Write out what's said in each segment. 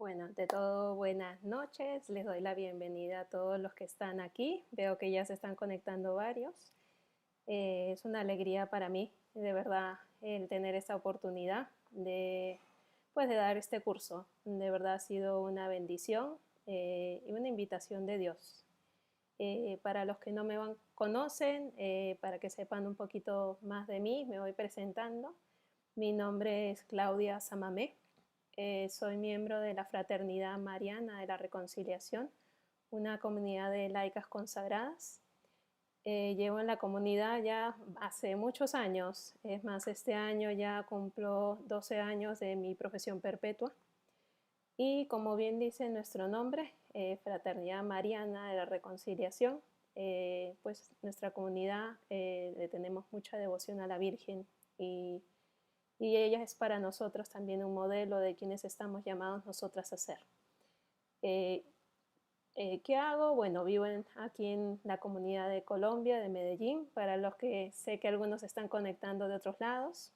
Bueno, ante todo, buenas noches. Les doy la bienvenida a todos los que están aquí. Veo que ya se están conectando varios. Es una alegría para mí, de verdad, el tener esta oportunidad de dar este curso. De verdad ha sido una bendición y una invitación de Dios. Para los que no me conocen, para que sepan un poquito más de mí, me voy presentando. Mi nombre es Claudia Samamé. Soy miembro de la Fraternidad Mariana de la Reconciliación, una comunidad de laicas consagradas. Llevo en la comunidad ya hace muchos años, es más, este año ya cumplo 12 años de mi profesión perpetua. Y como bien dice nuestro nombre, Fraternidad Mariana de la Reconciliación, pues nuestra comunidad le tenemos mucha devoción a la Virgen y ella es para nosotros también un modelo de quienes estamos llamados nosotras a ser. ¿Qué hago? Bueno, vivo aquí en la comunidad de Colombia, de Medellín, para los que sé que algunos se están conectando de otros lados.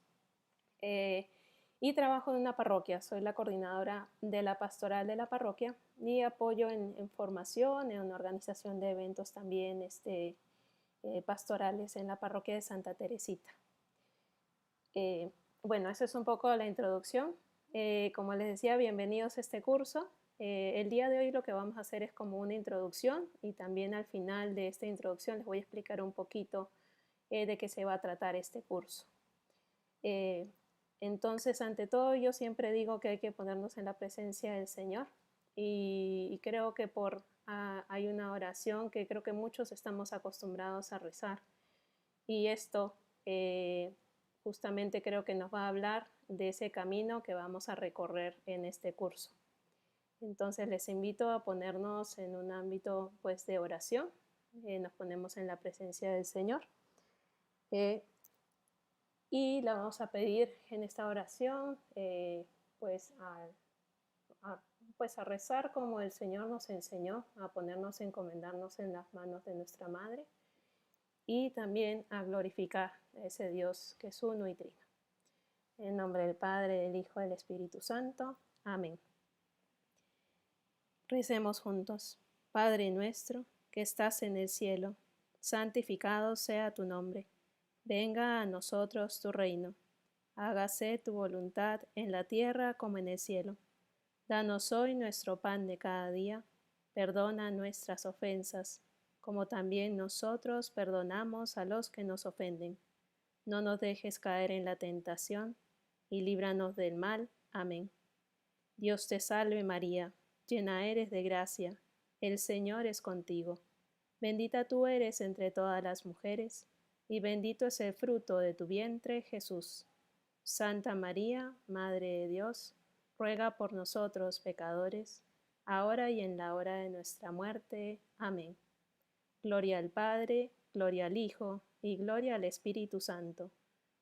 Y trabajo en una parroquia, soy la coordinadora de la pastoral de la parroquia y apoyo en formación, en una organización de eventos también pastorales en la parroquia de Santa Teresita. Bueno, esa es un poco la introducción. Como les decía, bienvenidos a este curso. El día de hoy lo que vamos a hacer es como una introducción y también al final de esta introducción les voy a explicar un poquito de qué se va a tratar este curso. Entonces, ante todo, yo siempre digo que hay que ponernos en la presencia del Señor y creo que hay una oración que creo que muchos estamos acostumbrados a rezar y esto justamente creo que nos va a hablar de ese camino que vamos a recorrer en este curso. Entonces les invito a ponernos en un ámbito pues de oración, nos ponemos en la presencia del Señor y la vamos a pedir en esta oración pues a rezar como el Señor nos enseñó, a ponernos, encomendarnos en las manos de nuestra Madre y también a glorificar a ese Dios que es uno y trino. En nombre del Padre, del Hijo y del Espíritu Santo. Amén. Recemos juntos. Padre nuestro, que estás en el cielo, santificado sea tu nombre. Venga a nosotros tu reino. Hágase tu voluntad en la tierra como en el cielo. Danos hoy nuestro pan de cada día. Perdona nuestras ofensas, como también nosotros perdonamos a los que nos ofenden. No nos dejes caer en la tentación, y líbranos del mal. Amén. Dios te salve María, llena eres de gracia, el Señor es contigo. Bendita tú eres entre todas las mujeres, y bendito es el fruto de tu vientre, Jesús. Santa María, Madre de Dios, ruega por nosotros pecadores, ahora y en la hora de nuestra muerte. Amén. Gloria al Padre, gloria al Hijo, y gloria al Espíritu Santo,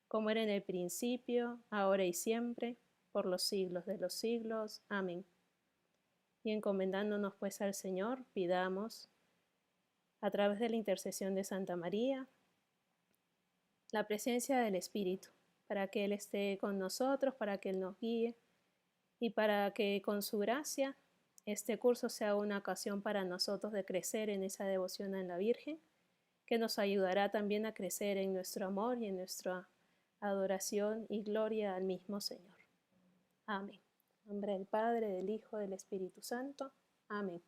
como era en el principio, ahora y siempre, por los siglos de los siglos. Amén. Y encomendándonos pues al Señor, pidamos, a través de la intercesión de Santa María, la presencia del Espíritu, para que Él esté con nosotros, para que Él nos guíe y para que con su gracia este curso sea una ocasión para nosotros de crecer en esa devoción a la Virgen, que nos ayudará también a crecer en nuestro amor y en nuestra adoración y gloria al mismo Señor. Amén. En nombre del Padre, del Hijo, del Espíritu Santo. Amén.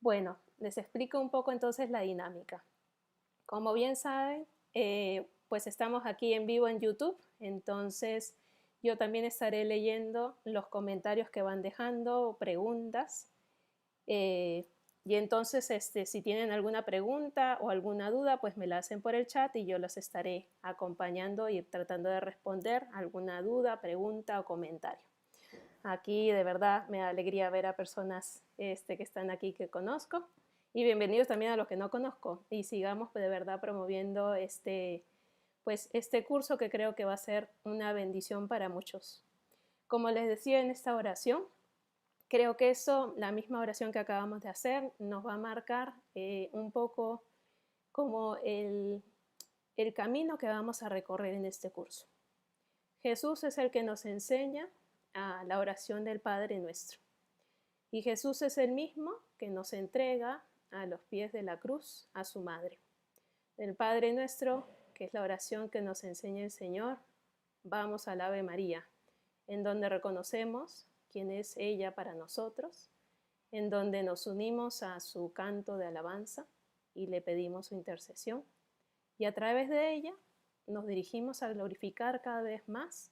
Bueno, les explico un poco entonces la dinámica. Como bien saben, pues estamos aquí en vivo en YouTube, entonces yo también estaré leyendo los comentarios que van dejando o preguntas. Y entonces, si tienen alguna pregunta o alguna duda, pues me la hacen por el chat y yo los estaré acompañando y tratando de responder alguna duda, pregunta o comentario. Aquí de verdad me da alegría ver a personas que están aquí que conozco y bienvenidos también a los que no conozco y sigamos de verdad promoviendo pues este curso que creo que va a ser una bendición para muchos. Como les decía en esta oración, creo que eso, la misma oración que acabamos de hacer, nos va a marcar un poco como el camino que vamos a recorrer en este curso. Jesús es el que nos enseña a la oración del Padre Nuestro. Y Jesús es el mismo que nos entrega a los pies de la cruz a su madre. El Padre Nuestro, que es la oración que nos enseña el Señor, vamos al Ave María, en donde reconocemos quién es ella para nosotros, en donde nos unimos a su canto de alabanza y le pedimos su intercesión. Y a través de ella nos dirigimos a glorificar cada vez más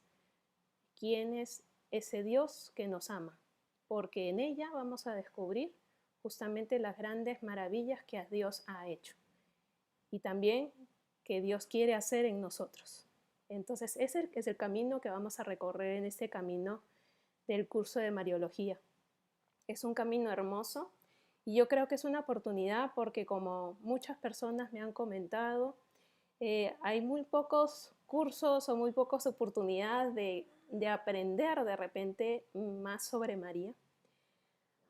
quién es ese Dios que nos ama, porque en ella vamos a descubrir justamente las grandes maravillas que Dios ha hecho y también que Dios quiere hacer en nosotros. Entonces ese es el camino que vamos a recorrer en este camino del curso de Mariología. Es un camino hermoso y yo creo que es una oportunidad porque como muchas personas me han comentado, hay muy pocos cursos o muy pocas oportunidades de aprender de repente más sobre María.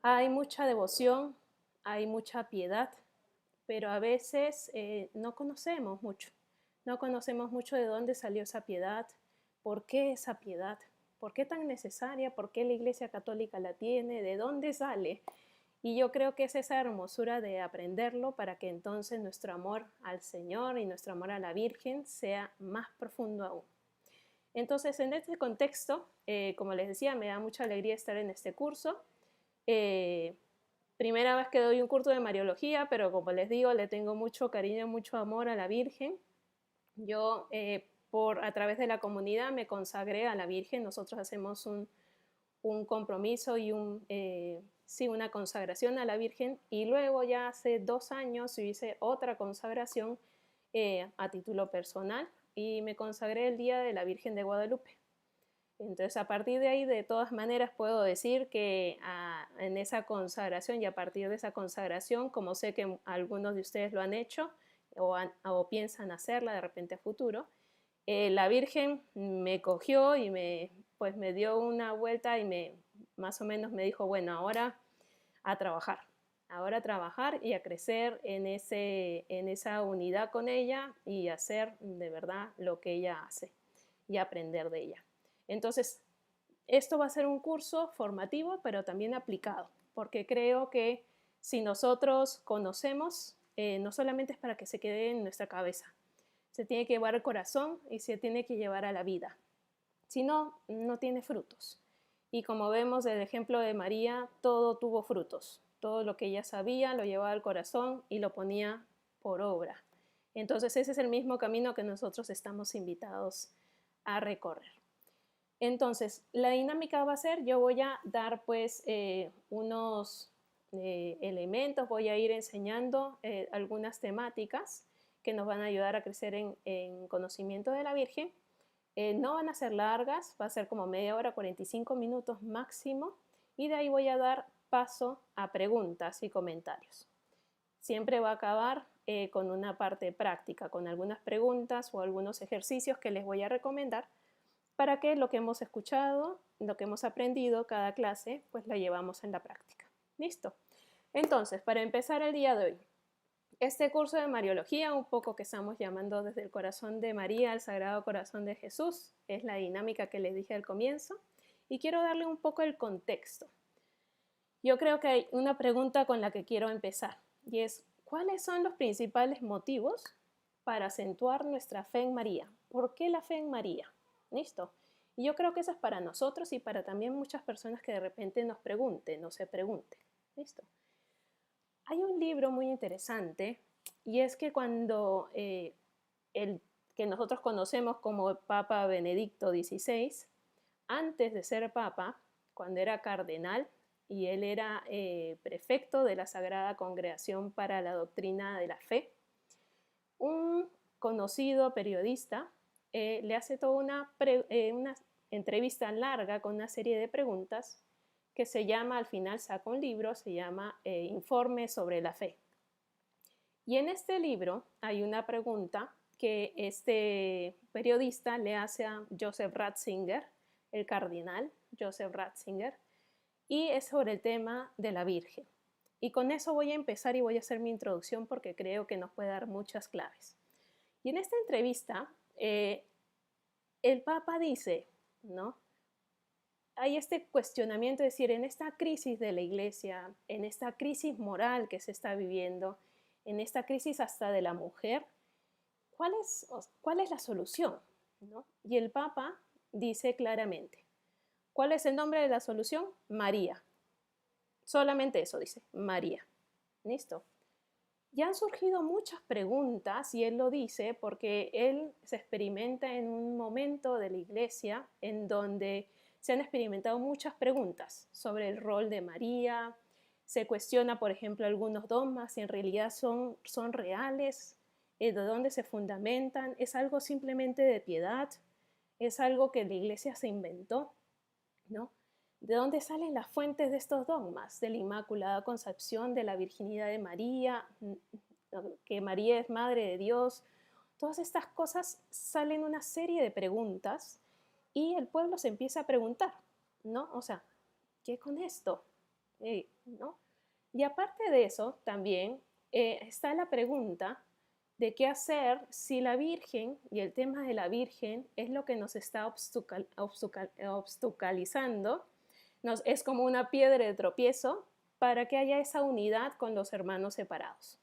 Hay mucha devoción, hay mucha piedad, pero a veces no conocemos mucho. No conocemos mucho de dónde salió esa piedad, por qué esa piedad, por qué tan necesaria, por qué la Iglesia Católica la tiene, de dónde sale. Y yo creo que es esa hermosura de aprenderlo para que entonces nuestro amor al Señor y nuestro amor a la Virgen sea más profundo aún. Entonces, en este contexto, como les decía, me da mucha alegría estar en este curso. Primera vez que doy un curso de Mariología, pero como les digo, le tengo mucho cariño, mucho amor a la Virgen. Yo, a través de la comunidad, me consagré a la Virgen. Nosotros hacemos un compromiso y una consagración a la Virgen, y luego ya hace 2 años hice otra consagración a título personal y me consagré el Día de la Virgen de Guadalupe. Entonces a partir de ahí, de todas maneras, puedo decir que en esa consagración y a partir de esa consagración, como sé que algunos de ustedes lo han hecho o piensan hacerla de repente a futuro, la Virgen me cogió y pues me dio una vuelta y más o menos me dijo, bueno, ahora a trabajar y a crecer en esa unidad con ella y hacer de verdad lo que ella hace y aprender de ella. Entonces, esto va a ser un curso formativo, pero también aplicado, porque creo que si nosotros conocemos, no solamente es para que se quede en nuestra cabeza, se tiene que llevar al corazón y se tiene que llevar a la vida. Si no, no tiene frutos. Y como vemos del ejemplo de María, todo tuvo frutos. Todo lo que ella sabía lo llevaba al corazón y lo ponía por obra. Entonces ese es el mismo camino que nosotros estamos invitados a recorrer. Entonces, la dinámica va a ser, yo voy a dar pues unos elementos, voy a ir enseñando algunas temáticas que nos van a ayudar a crecer en conocimiento de la Virgen. No van a ser largas, va a ser como media hora, 45 minutos máximo, y de ahí voy a dar paso a preguntas y comentarios. Siempre va a acabar con una parte práctica, con algunas preguntas o algunos ejercicios que les voy a recomendar para que lo que hemos escuchado, lo que hemos aprendido cada clase, pues la llevamos en la práctica. ¿Listo? Entonces, para empezar el día de hoy, este curso de Mariología, un poco que estamos llamando desde el corazón de María al Sagrado Corazón de Jesús, es la dinámica que les dije al comienzo, y quiero darle un poco el contexto. Yo creo que hay una pregunta con la que quiero empezar, y es, ¿cuáles son los principales motivos para acentuar nuestra fe en María? ¿Por qué la fe en María? ¿Listo? Y yo creo que eso es para nosotros y para también muchas personas que de repente nos pregunten o se pregunten. ¿Listo? Hay un libro muy interesante y es que cuando el que nosotros conocemos como Papa Benedicto XVI, antes de ser Papa, cuando era cardenal, y él era prefecto de la Sagrada Congregación para la Doctrina de la Fe, un conocido periodista le hace toda una entrevista larga con una serie de preguntas que se llama, al final saca un libro, se llama Informe sobre la Fe. Y en este libro hay una pregunta que este periodista le hace a Joseph Ratzinger, el cardenal Joseph Ratzinger, y es sobre el tema de la Virgen. Y con eso voy a empezar y voy a hacer mi introducción porque creo que nos puede dar muchas claves. Y en esta entrevista, el Papa dice, ¿no? Hay este cuestionamiento, es decir, en esta crisis de la Iglesia, en esta crisis moral que se está viviendo, en esta crisis hasta de la mujer, ¿cuál es la solución? ¿No? Y el Papa dice claramente, ¿cuál es el nombre de la solución? María. Solamente eso dice, María. ¿Listo? Ya han surgido muchas preguntas y él lo dice porque él se experimenta en un momento de la Iglesia en donde se han experimentado muchas preguntas sobre el rol de María. Se cuestiona, por ejemplo, algunos dogmas si en realidad son reales, de dónde se fundamentan, es algo simplemente de piedad, es algo que la Iglesia se inventó, ¿no? ¿De dónde salen las fuentes de estos dogmas? De la Inmaculada Concepción, de la virginidad de María, que María es Madre de Dios. Todas estas cosas salen una serie de preguntas y el pueblo se empieza a preguntar, ¿no? O sea, ¿qué con esto? ¿No? Y aparte de eso, también está la pregunta de qué hacer si la Virgen y el tema de la Virgen es lo que nos está obstaculizando, es como una piedra de tropiezo para que haya esa unidad con los hermanos separados.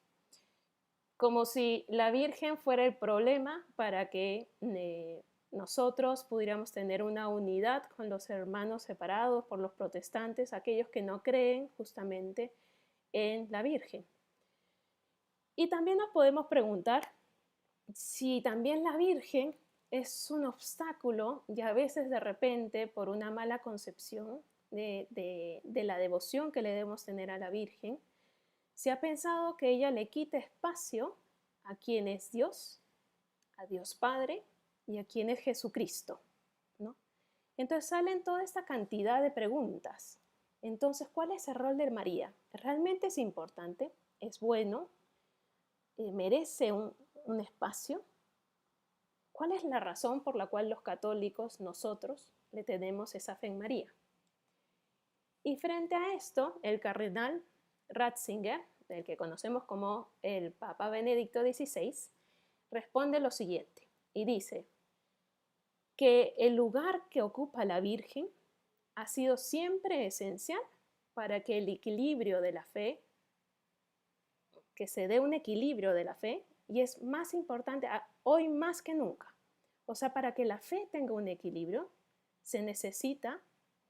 Como si la Virgen fuera el problema para que nosotros pudiéramos tener una unidad con los hermanos separados por los protestantes, aquellos que no creen justamente en la Virgen. Y también nos podemos preguntar si también la Virgen es un obstáculo y a veces de repente por una mala concepción de la devoción que le debemos tener a la Virgen, se ha pensado que ella le quita espacio a quien es Dios, a Dios Padre y a quien es Jesucristo, ¿no? Entonces salen toda esta cantidad de preguntas. Entonces, ¿cuál es el rol de María? ¿Realmente es importante? ¿Es bueno? ¿Merece un espacio? ¿Cuál es la razón por la cual los católicos, nosotros, le tenemos esa fe en María? Y frente a esto, el cardenal Ratzinger, del que conocemos como el Papa Benedicto XVI, responde lo siguiente y dice que el lugar que ocupa la Virgen ha sido siempre esencial para que el equilibrio de la fe, que se dé un equilibrio de la fe, y es más importante hoy más que nunca. O sea, para que la fe tenga un equilibrio, se necesita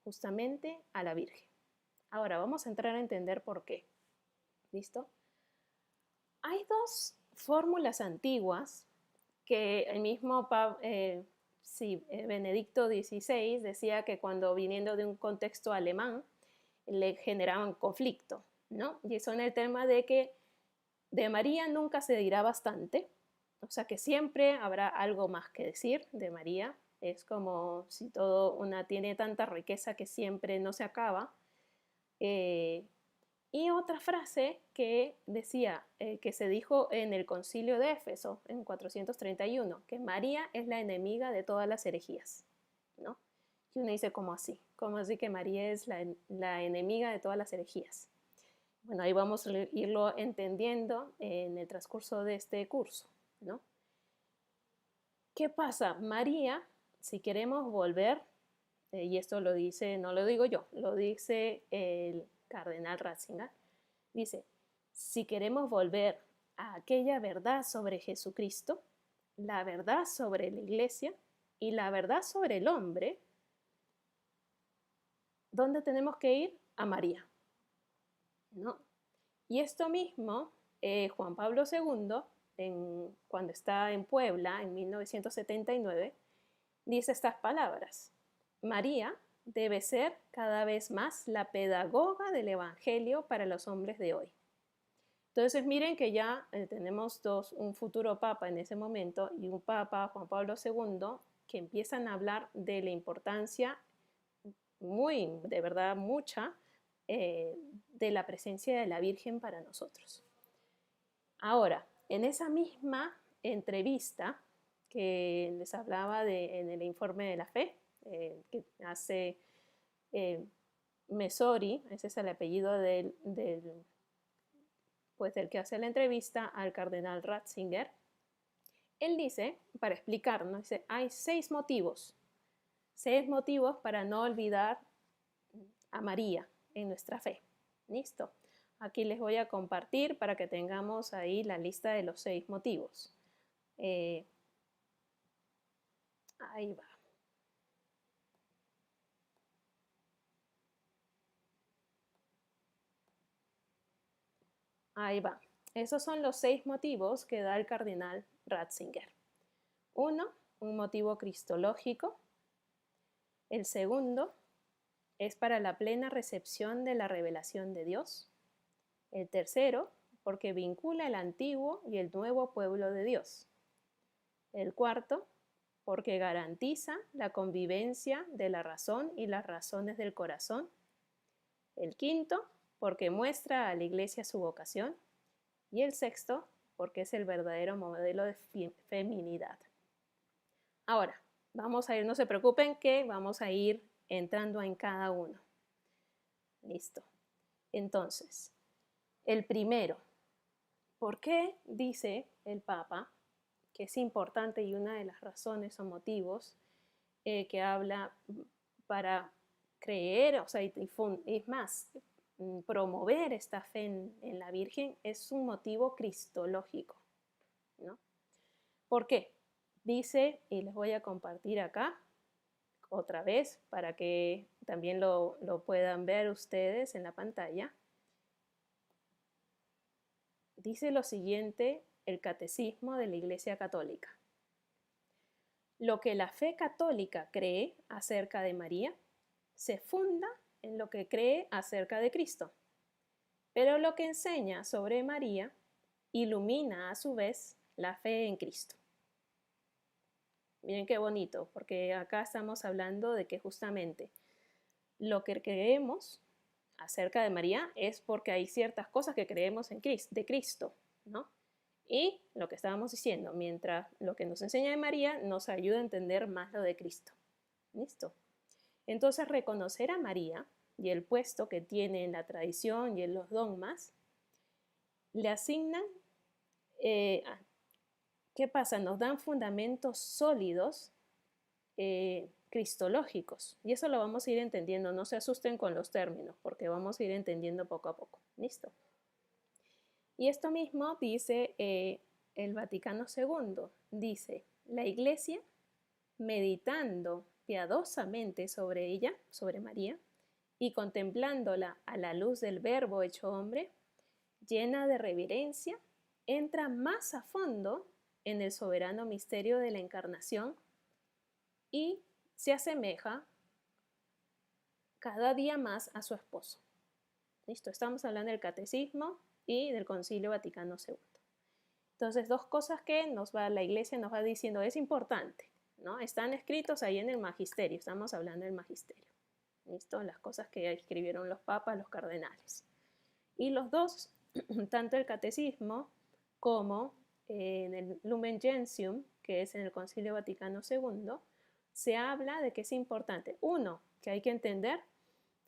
justamente a la Virgen. Ahora vamos a entrar a entender por qué. ¿Listo? Hay dos fórmulas antiguas que el mismo Benedicto XVI decía que cuando viniendo de un contexto alemán le generaban conflicto, ¿no? Y son el tema de que de María nunca se dirá bastante, o sea que siempre habrá algo más que decir de María. Es como si todo tiene tanta riqueza que siempre no se acaba. Y otra frase que decía, que se dijo en el concilio de Éfeso en 431, que María es la enemiga de todas las herejías, ¿no? Y uno dice, ¿cómo así? ¿Cómo así que María es la enemiga de todas las herejías? Bueno, ahí vamos a irlo entendiendo en el transcurso de este curso, ¿no? ¿Qué pasa? María, si queremos volver, y esto lo dice, no lo digo yo, lo dice el cardenal Ratzinger, dice, si queremos volver a aquella verdad sobre Jesucristo, la verdad sobre la Iglesia y la verdad sobre el hombre, ¿dónde tenemos que ir? A María, ¿no? Y esto mismo Juan Pablo II, cuando está en Puebla en 1979, dice estas palabras: María debe ser cada vez más la pedagoga del Evangelio para los hombres de hoy. Entonces miren que ya tenemos un futuro papa en ese momento y un papa, Juan Pablo II, que empiezan a hablar de la importancia de verdad mucha, de la presencia de la Virgen para nosotros. Ahora, en esa misma entrevista que les hablaba en el informe de la fe, que hace Messori, ese es el apellido del que hace la entrevista al cardenal Ratzinger, él dice, para explicarnos, dice, hay 6 motivos para no olvidar a María en nuestra fe. ¿Listo? Aquí les voy a compartir para que tengamos ahí la lista de los 6 motivos. Ahí va. Ahí va. Esos son los 6 motivos que da el cardenal Ratzinger. 1, un motivo cristológico. El segundo es para la plena recepción de la revelación de Dios. El tercero, porque vincula el antiguo y el nuevo pueblo de Dios. El cuarto, porque garantiza la convivencia de la razón y las razones del corazón. El quinto, porque muestra a la Iglesia su vocación. Y el sexto, porque es el verdadero modelo de feminidad. Ahora, vamos a ir, no se preocupen que vamos a ir entrando en cada uno. Listo. Entonces, el primero, ¿por qué dice el Papa que es importante y una de las razones o motivos que habla para creer, o sea, es más, promover esta fe en la Virgen es un motivo cristológico, ¿no? ¿Por qué? Dice, y les voy a compartir acá otra vez para que también lo puedan ver ustedes en la pantalla. Dice lo siguiente el Catecismo de la Iglesia Católica. Lo que la fe católica cree acerca de María se funda en lo que cree acerca de Cristo, pero lo que enseña sobre María ilumina a su vez la fe en Cristo. Miren qué bonito, porque acá estamos hablando de que justamente lo que creemos acerca de María es porque hay ciertas cosas que creemos de Cristo, ¿no? Y lo que estábamos diciendo, mientras lo que nos enseña de María nos ayuda a entender más lo de Cristo. ¿Listo? Entonces, reconocer a María y el puesto que tiene en la tradición y en los dogmas, le asignan, ¿qué pasa? Nos dan fundamentos sólidos cristológicos. Y eso lo vamos a ir entendiendo. No se asusten con los términos, porque vamos a ir entendiendo poco a poco. ¿Listo? Y esto mismo dice el Vaticano II. Dice, la Iglesia, meditando piadosamente sobre ella, sobre María, y contemplándola a la luz del Verbo hecho hombre, llena de reverencia, entra más a fondo en el soberano misterio de la encarnación y se asemeja cada día más a su esposo. ¿Listo? Estamos hablando del Catecismo y del Concilio Vaticano II. Entonces, 2 cosas que la Iglesia nos va diciendo es importante, ¿no? Están escritos ahí en el Magisterio, estamos hablando del Magisterio. ¿Listo? Las cosas que escribieron los papas, los cardenales. Y los 2, tanto el Catecismo como en el Lumen Gentium, que es en el Concilio Vaticano II, se habla de que es importante. 1, que hay que entender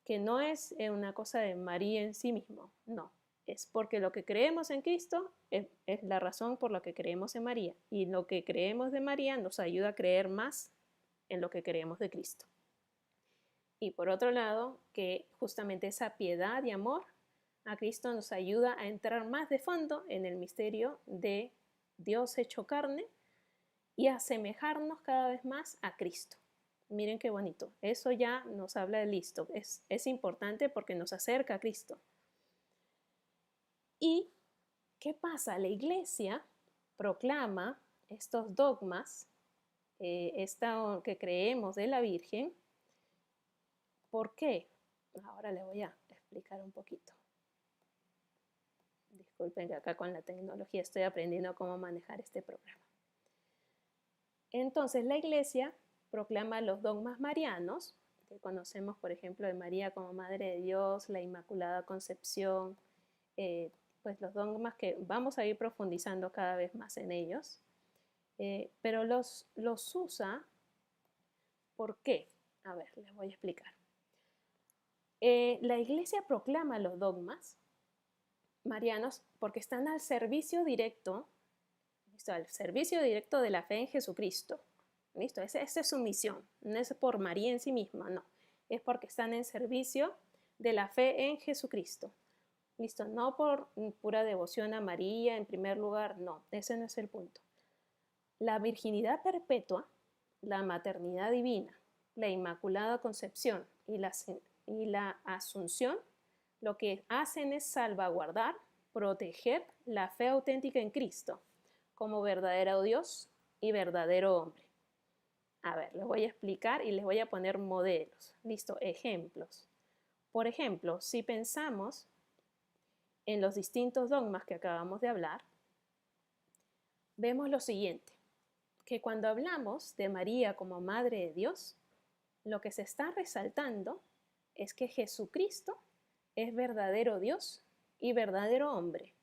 que no es una cosa de María en sí mismo, no. Es porque lo que creemos en Cristo es la razón por la que creemos en María. Y lo que creemos de María nos ayuda a creer más en lo que creemos de Cristo. Y por otro lado, que justamente esa piedad y amor a Cristo nos ayuda a entrar más de fondo en el misterio de Dios hecho carne y asemejarnos cada vez más a Cristo. Miren qué bonito. Eso ya nos habla de listo. Es importante porque nos acerca a Cristo. Y ¿Qué pasa? La Iglesia proclama estos dogmas, esta que creemos de la Virgen. ¿Por qué? Ahora les voy a explicar un poquito. Disculpen que acá con la tecnología estoy aprendiendo cómo manejar este programa. Entonces, la Iglesia proclama los dogmas marianos, que conocemos, por ejemplo, de María como Madre de Dios, la Inmaculada Concepción, pues los dogmas que vamos a ir profundizando cada vez más en ellos, pero los usa, ¿por qué? A ver, les voy a explicar. La Iglesia proclama los dogmas marianos porque están al servicio directo, ¿listo? Al servicio directo de la fe en Jesucristo. ¿Listo? Esa es su misión. No es por María en sí misma, no. Es porque están en servicio de la fe en Jesucristo. ¿Listo? No por pura devoción a María en primer lugar, no. Ese no es el punto. La virginidad perpetua, la maternidad divina, la Inmaculada Concepción y la Asunción, lo que hacen es salvaguardar, proteger la fe auténtica en Cristo como verdadero Dios y verdadero hombre. A ver, les voy a explicar y les voy a poner modelos. Listo, ejemplos. Por ejemplo, si pensamos en los distintos dogmas que acabamos de hablar, vemos lo siguiente, que cuando hablamos de María como Madre de Dios, lo que se está resaltando es que Jesucristo es verdadero Dios y verdadero hombre.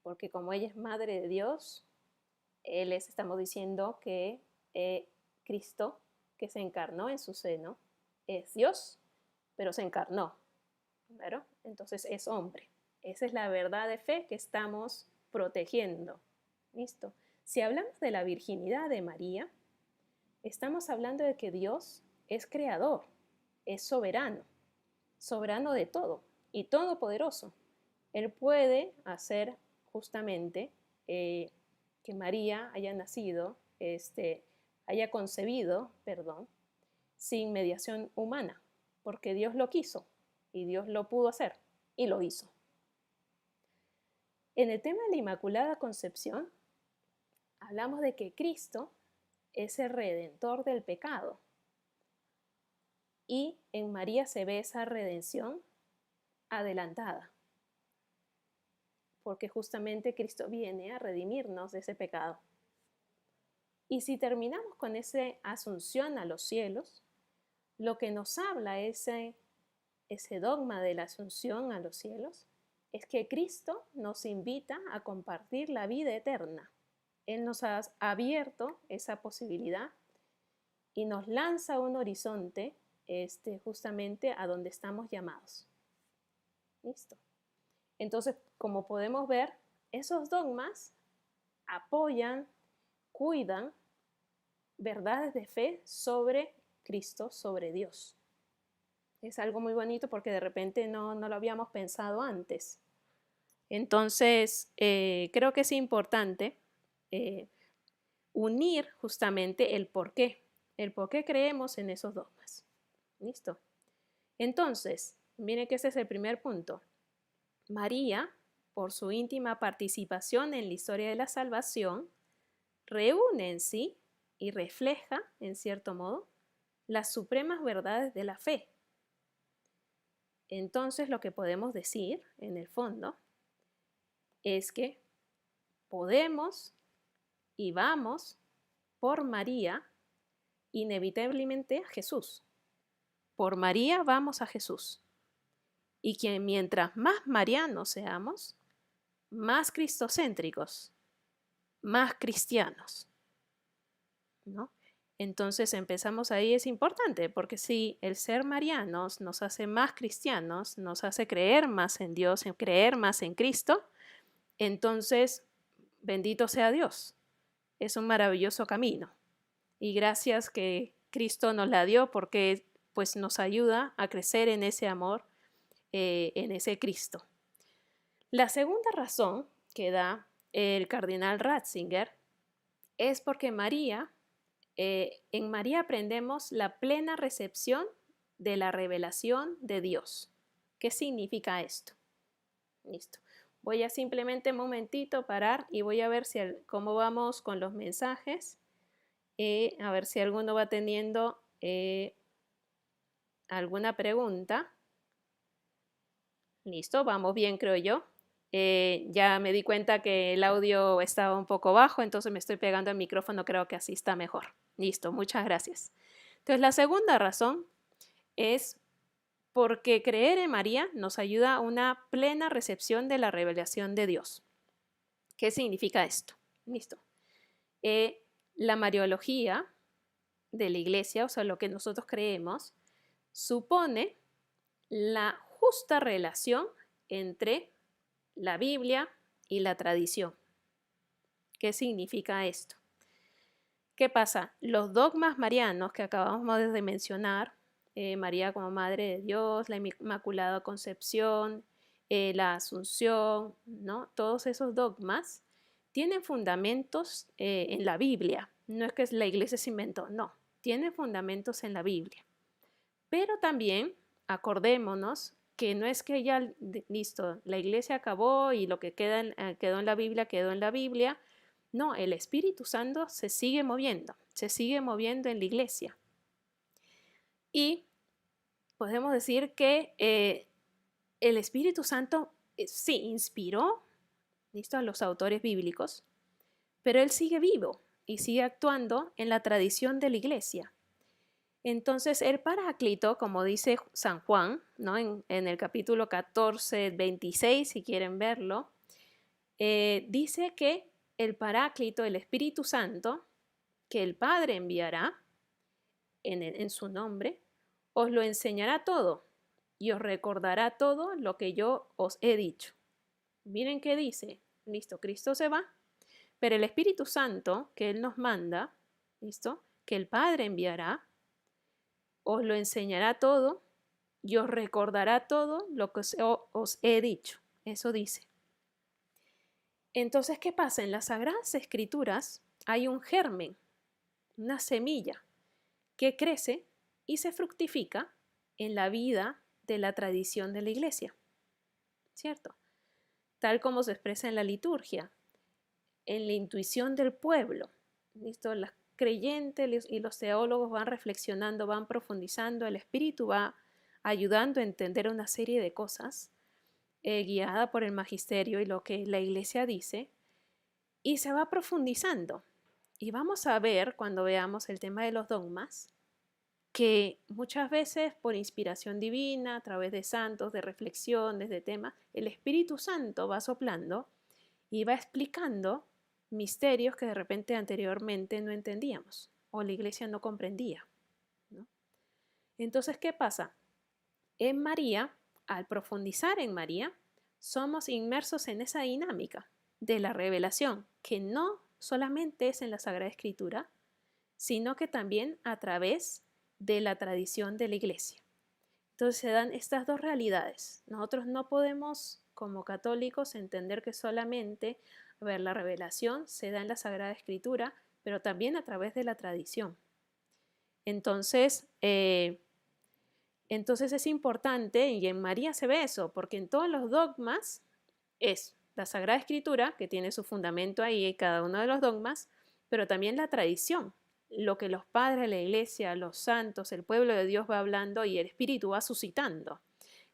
Porque como ella es Madre de Dios, estamos diciendo que Cristo, que se encarnó en su seno, es Dios, pero se encarnó. ¿Claro? Entonces es hombre. Esa es la verdad de fe que estamos protegiendo. ¿Listo? Si hablamos de la virginidad de María, estamos hablando de que Dios es creador, es soberano, soberano de todo y todopoderoso. Él puede hacer justamente que María haya nacido, haya concebido, sin mediación humana, porque Dios lo quiso y Dios lo pudo hacer y lo hizo. En el tema de la Inmaculada Concepción, hablamos de que Cristo es el redentor del pecado y en María se ve esa redención adelantada, porque justamente Cristo viene a redimirnos de ese pecado. Y si terminamos con esa asunción a los cielos, lo que nos habla ese dogma de la asunción a los cielos es que Cristo nos invita a compartir la vida eterna. Él nos ha abierto esa posibilidad y nos lanza un horizonte justamente a donde estamos llamados. ¿Listo? Entonces, como podemos ver, esos dogmas apoyan, cuidan verdades de fe sobre Cristo, sobre Dios. Es algo muy bonito porque de repente no lo habíamos pensado antes. Entonces, creo que es importante unir justamente el por qué creemos en esos dogmas. ¿Listo? Entonces, miren que ese es el primer punto. María, por su íntima participación en la historia de la salvación, reúne en sí y refleja, en cierto modo, las supremas verdades de la fe. Entonces, lo que podemos decir, en el fondo, es que podemos y vamos por María inevitablemente a Jesús. Por María vamos a Jesús. Y que mientras más marianos seamos, más cristocéntricos, más cristianos, ¿no? Entonces empezamos ahí, es importante, porque si el ser marianos nos hace más cristianos, nos hace creer más en Dios, creer más en Cristo, entonces, bendito sea Dios. Es un maravilloso camino. Y gracias que Cristo nos la dio porque pues, nos ayuda a crecer en ese amor, en ese Cristo. La segunda razón que da el cardenal Ratzinger es porque en María aprendemos la plena recepción de la revelación de Dios. ¿Qué significa esto? Listo. Voy a simplemente un momentito parar y voy a ver cómo vamos con los mensajes, a ver si alguno va teniendo alguna pregunta. Listo, vamos bien, creo yo. Ya me di cuenta que el audio estaba un poco bajo, entonces me estoy pegando al micrófono, creo que así está mejor. Listo, muchas gracias. Entonces, la segunda razón es porque creer en María nos ayuda a una plena recepción de la revelación de Dios. ¿Qué significa esto? Listo. La mariología de la iglesia, o sea, lo que nosotros creemos, supone la justa relación entre la Biblia y la tradición. ¿Qué significa esto? ¿Qué pasa? Los dogmas marianos que acabamos de mencionar, María como Madre de Dios, la Inmaculada Concepción, la Asunción, ¿no? Todos esos dogmas tienen fundamentos en la Biblia. No es que la iglesia se inventó, no, tienen fundamentos en la Biblia. Pero también acordémonos que no es que ya, listo, la iglesia acabó y lo que quedó en la Biblia, quedó en la Biblia. No, el Espíritu Santo se sigue moviendo en la iglesia. Y podemos decir que el Espíritu Santo sí inspiró, listo, a los autores bíblicos, pero él sigue vivo y sigue actuando en la tradición de la iglesia. Entonces, el Paráclito, como dice San Juan, ¿no? en el capítulo 14, 26, si quieren verlo, dice que el Paráclito, el Espíritu Santo, que el Padre enviará en su nombre, os lo enseñará todo y os recordará todo lo que yo os he dicho. Miren qué dice, listo, Cristo se va, pero el Espíritu Santo que Él nos manda, listo, que el Padre enviará, os lo enseñará todo y os recordará todo lo que os he dicho. Eso dice. Entonces, ¿qué pasa? En las Sagradas Escrituras hay un germen, una semilla, que crece y se fructifica en la vida de la tradición de la iglesia, ¿cierto? Tal como se expresa en la liturgia, en la intuición del pueblo. ¿Listo? Las creyentes y los teólogos van reflexionando, van profundizando, el Espíritu va ayudando a entender una serie de cosas, guiada por el magisterio y lo que la iglesia dice, y se va profundizando. Y vamos a ver, cuando veamos el tema de los dogmas, que muchas veces por inspiración divina, a través de santos, de reflexiones, de temas, el Espíritu Santo va soplando y va explicando misterios que de repente anteriormente no entendíamos o la iglesia no comprendía, ¿no? Entonces, ¿qué pasa? En María, al profundizar en María, somos inmersos en esa dinámica de la revelación, que no solamente es en la Sagrada Escritura, sino que también a través de la tradición de la iglesia. Entonces se dan estas dos realidades. Nosotros no podemos, como católicos, entender que solamente, la revelación se da en la Sagrada Escritura, pero también a través de la tradición. Entonces es importante, y en María se ve eso, porque en todos los dogmas es la Sagrada Escritura, que tiene su fundamento ahí, cada uno de los dogmas, pero también la tradición, lo que los padres de la iglesia, los santos, el pueblo de Dios va hablando y el Espíritu va suscitando,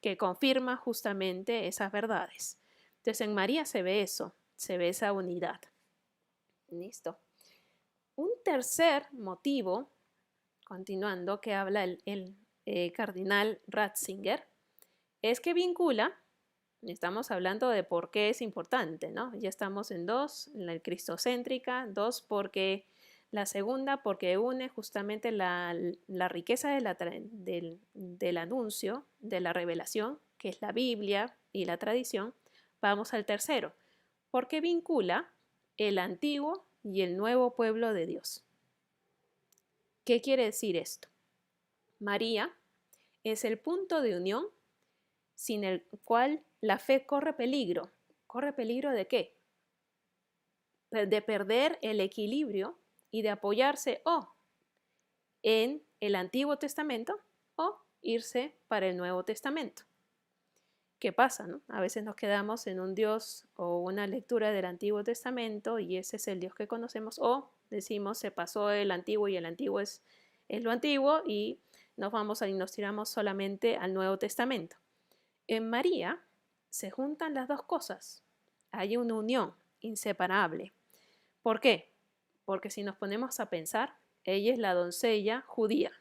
que confirma justamente esas verdades. Entonces en María se ve eso, se ve esa unidad. Listo. Un tercer motivo, continuando, que habla el cardenal Ratzinger, es que vincula, estamos hablando de por qué es importante, ¿no? Ya estamos en dos, en la cristocéntrica, dos, porque la segunda, porque une justamente la riqueza del anuncio, de la revelación, que es la Biblia y la tradición. Vamos al tercero, porque vincula el antiguo y el nuevo pueblo de Dios. ¿Qué quiere decir esto? María es el punto de unión sin el cual la fe corre peligro. ¿Corre peligro de qué? De perder el equilibrio y de apoyarse o en el Antiguo Testamento o irse para el Nuevo Testamento. ¿Qué pasa, no? A veces nos quedamos en un Dios o una lectura del Antiguo Testamento y ese es el Dios que conocemos, o decimos se pasó el Antiguo y el Antiguo es lo antiguo y nos tiramos solamente al Nuevo Testamento. En María se juntan las dos cosas. Hay una unión inseparable. ¿Por qué? Porque si nos ponemos a pensar, ella es la doncella judía.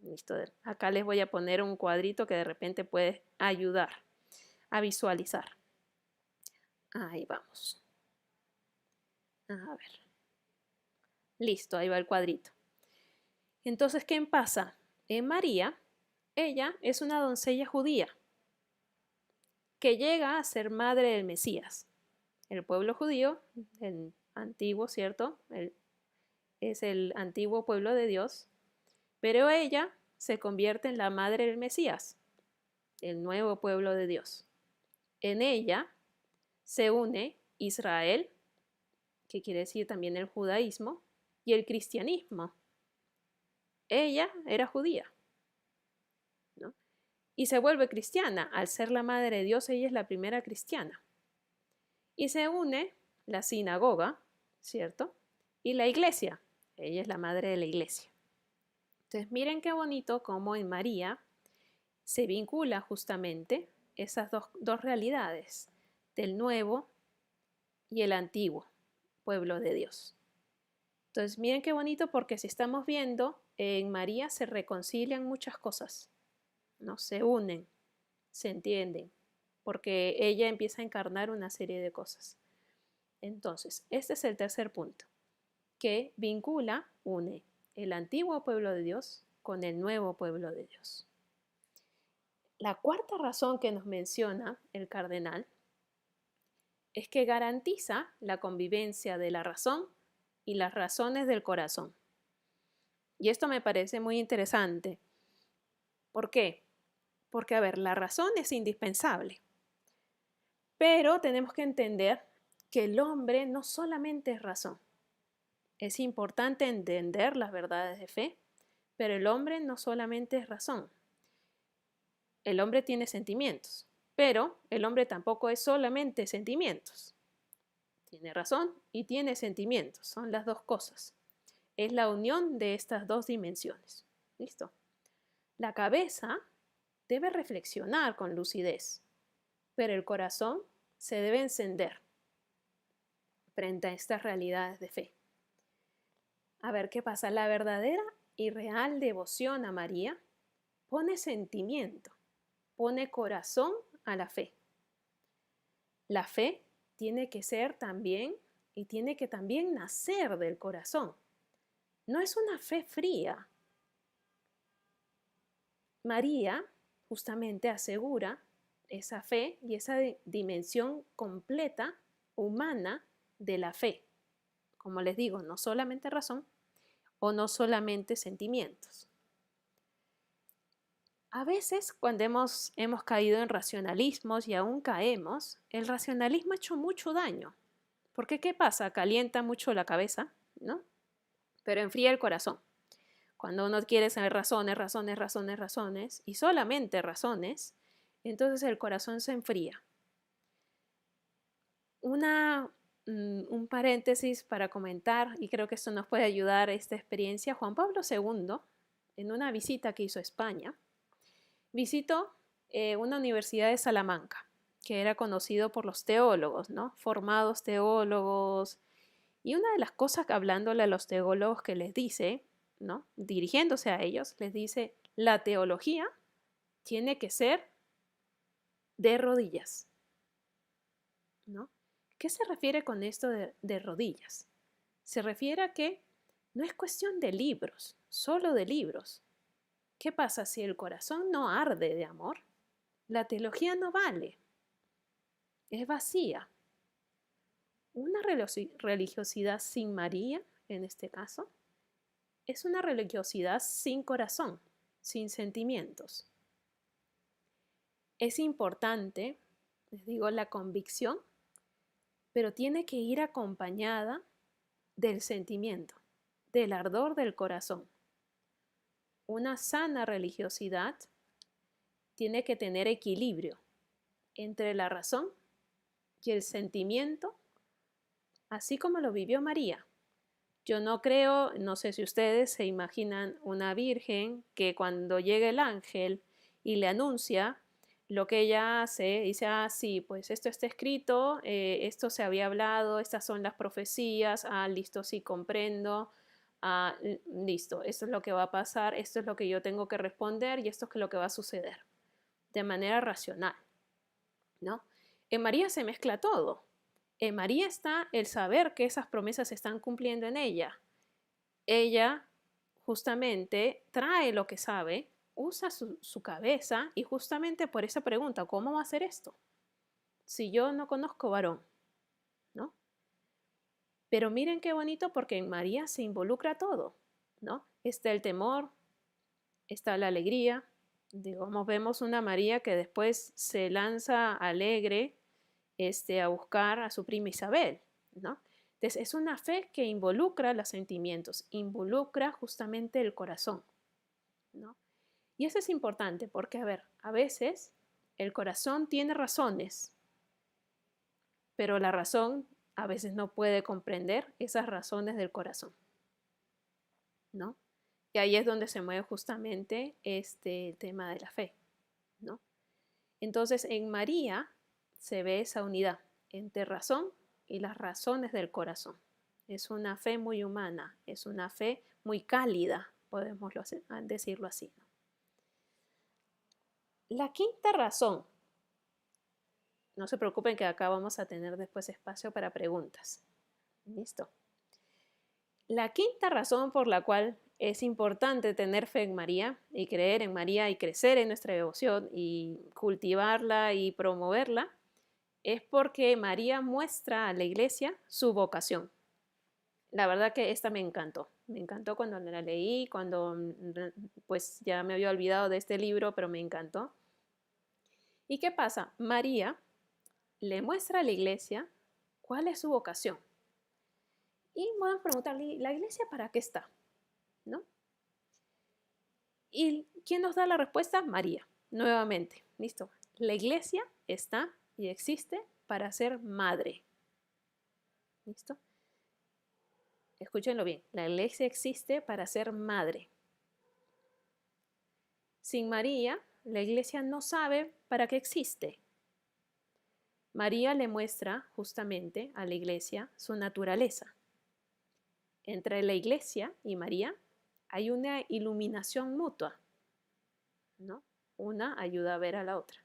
Listo. Acá les voy a poner un cuadrito que de repente puede ayudar a visualizar. Ahí vamos. A ver. Listo, ahí va el cuadrito. Entonces, ¿qué pasa? En María, ella es una doncella judía que llega a ser madre del Mesías. El pueblo judío, el antiguo, ¿cierto? Es el antiguo pueblo de Dios, pero ella se convierte en la madre del Mesías, el nuevo pueblo de Dios. En ella se une Israel, que quiere decir también el judaísmo, y el cristianismo. Ella era judía, ¿no? Y se vuelve cristiana. Al ser la madre de Dios, ella es la primera cristiana. Y se une la sinagoga, ¿cierto? Y la iglesia. Ella es la madre de la iglesia. Entonces, miren qué bonito cómo en María se vincula justamente esas dos realidades, del nuevo y el antiguo pueblo de Dios. Entonces, miren qué bonito porque si estamos viendo, en María se reconcilian muchas cosas, ¿no? Se unen, se entienden, porque ella empieza a encarnar una serie de cosas. Entonces, este es el tercer punto, que vincula, une el antiguo pueblo de Dios con el nuevo pueblo de Dios. La cuarta razón que nos menciona el cardenal es que garantiza la convivencia de la razón y las razones del corazón. Y esto me parece muy interesante. ¿Por qué? Porque, a ver, la razón es indispensable, pero tenemos que entender que el hombre no solamente es razón. Es importante entender las verdades de fe, pero el hombre no solamente es razón. El hombre tiene sentimientos, pero el hombre tampoco es solamente sentimientos. Tiene razón y tiene sentimientos, son las dos cosas. Es la unión de estas dos dimensiones. ¿Listo? La cabeza debe reflexionar con lucidez, pero el corazón se debe encender frente a estas realidades de fe. A ver qué pasa. La verdadera y real devoción a María pone sentimiento, pone corazón a la fe. La fe tiene que ser también y tiene que también nacer del corazón. No es una fe fría. María justamente asegura esa fe y esa dimensión completa humana de la fe. Como les digo, no solamente razón o no solamente sentimientos. A veces cuando hemos caído en racionalismos y aún caemos, el racionalismo ha hecho mucho daño. Porque ¿qué pasa? Calienta mucho la cabeza, ¿no? Pero enfría el corazón. Cuando uno quiere saber razones, razones, razones, razones, y solamente razones, entonces el corazón se enfría. Un paréntesis para comentar, y creo que esto nos puede ayudar a esta experiencia. Juan Pablo II, en una visita que hizo a España, visitó una universidad de Salamanca, que era conocido por los teólogos, ¿no? Formados teólogos. Y una de las cosas que hablándole a los teólogos que les dice, ¿no? Dirigiéndose a ellos, les dice, la teología tiene que ser de rodillas, ¿no? ¿Qué se refiere con esto de rodillas? Se refiere a que no es cuestión de libros, solo de libros. ¿Qué pasa si el corazón no arde de amor? La teología no vale, es vacía. Una religiosidad sin María, en este caso, es una religiosidad sin corazón, sin sentimientos. Es importante, les digo, la convicción, pero tiene que ir acompañada del sentimiento, del ardor del corazón. Una sana religiosidad tiene que tener equilibrio, entre la razón y el sentimiento, así como lo vivió María. Yo no creo, no sé si ustedes se imaginan una virgen que cuando llega el ángel y le anuncia lo que ella hace, dice, ah, sí, pues esto está escrito, esto se había hablado, estas son las profecías, ah, listo, sí, comprendo, ah, listo, esto es lo que va a pasar, esto es lo que yo tengo que responder y esto es lo que va a suceder, de manera racional, ¿no? En María se mezcla todo. En María está el saber que esas promesas se están cumpliendo en ella. Ella justamente trae lo que sabe, usa su cabeza y justamente por esa pregunta, ¿cómo va a ser esto? Si yo no conozco varón, ¿no? Pero miren qué bonito porque en María se involucra todo, ¿no? Está el temor, está la alegría. Digamos, vemos una María que después se lanza alegre a buscar a su prima Isabel, ¿no? Entonces es una fe que involucra los sentimientos, involucra justamente el corazón, ¿no? Y eso es importante porque, a ver, a veces el corazón tiene razones, pero la razón a veces no puede comprender esas razones del corazón, ¿no? Y ahí es donde se mueve justamente este tema de la fe, ¿no? Entonces en María se ve esa unidad entre razón y las razones del corazón. Es una fe muy humana, es una fe muy cálida, podemos decirlo así, ¿no? La quinta razón, no se preocupen que acá vamos a tener después espacio para preguntas. ¿Listo? La quinta razón por la cual es importante tener fe en María y creer en María y crecer en nuestra devoción y cultivarla y promoverla es porque María muestra a la iglesia su vocación. La verdad que esta me encantó cuando la leí, cuando pues ya me había olvidado de este libro, pero me encantó. ¿Y qué pasa? María le muestra a la iglesia cuál es su vocación. Y van a preguntarle, ¿la iglesia para qué está? ¿No? ¿Y quién nos da la respuesta? María, nuevamente. Listo. La iglesia está y existe para ser madre. ¿Listo? Escúchenlo bien. La iglesia existe para ser madre. Sin María, la iglesia no sabe para qué existe. María le muestra justamente a la iglesia su naturaleza. Entre la iglesia y María hay una iluminación mutua, ¿no? Una ayuda a ver a la otra.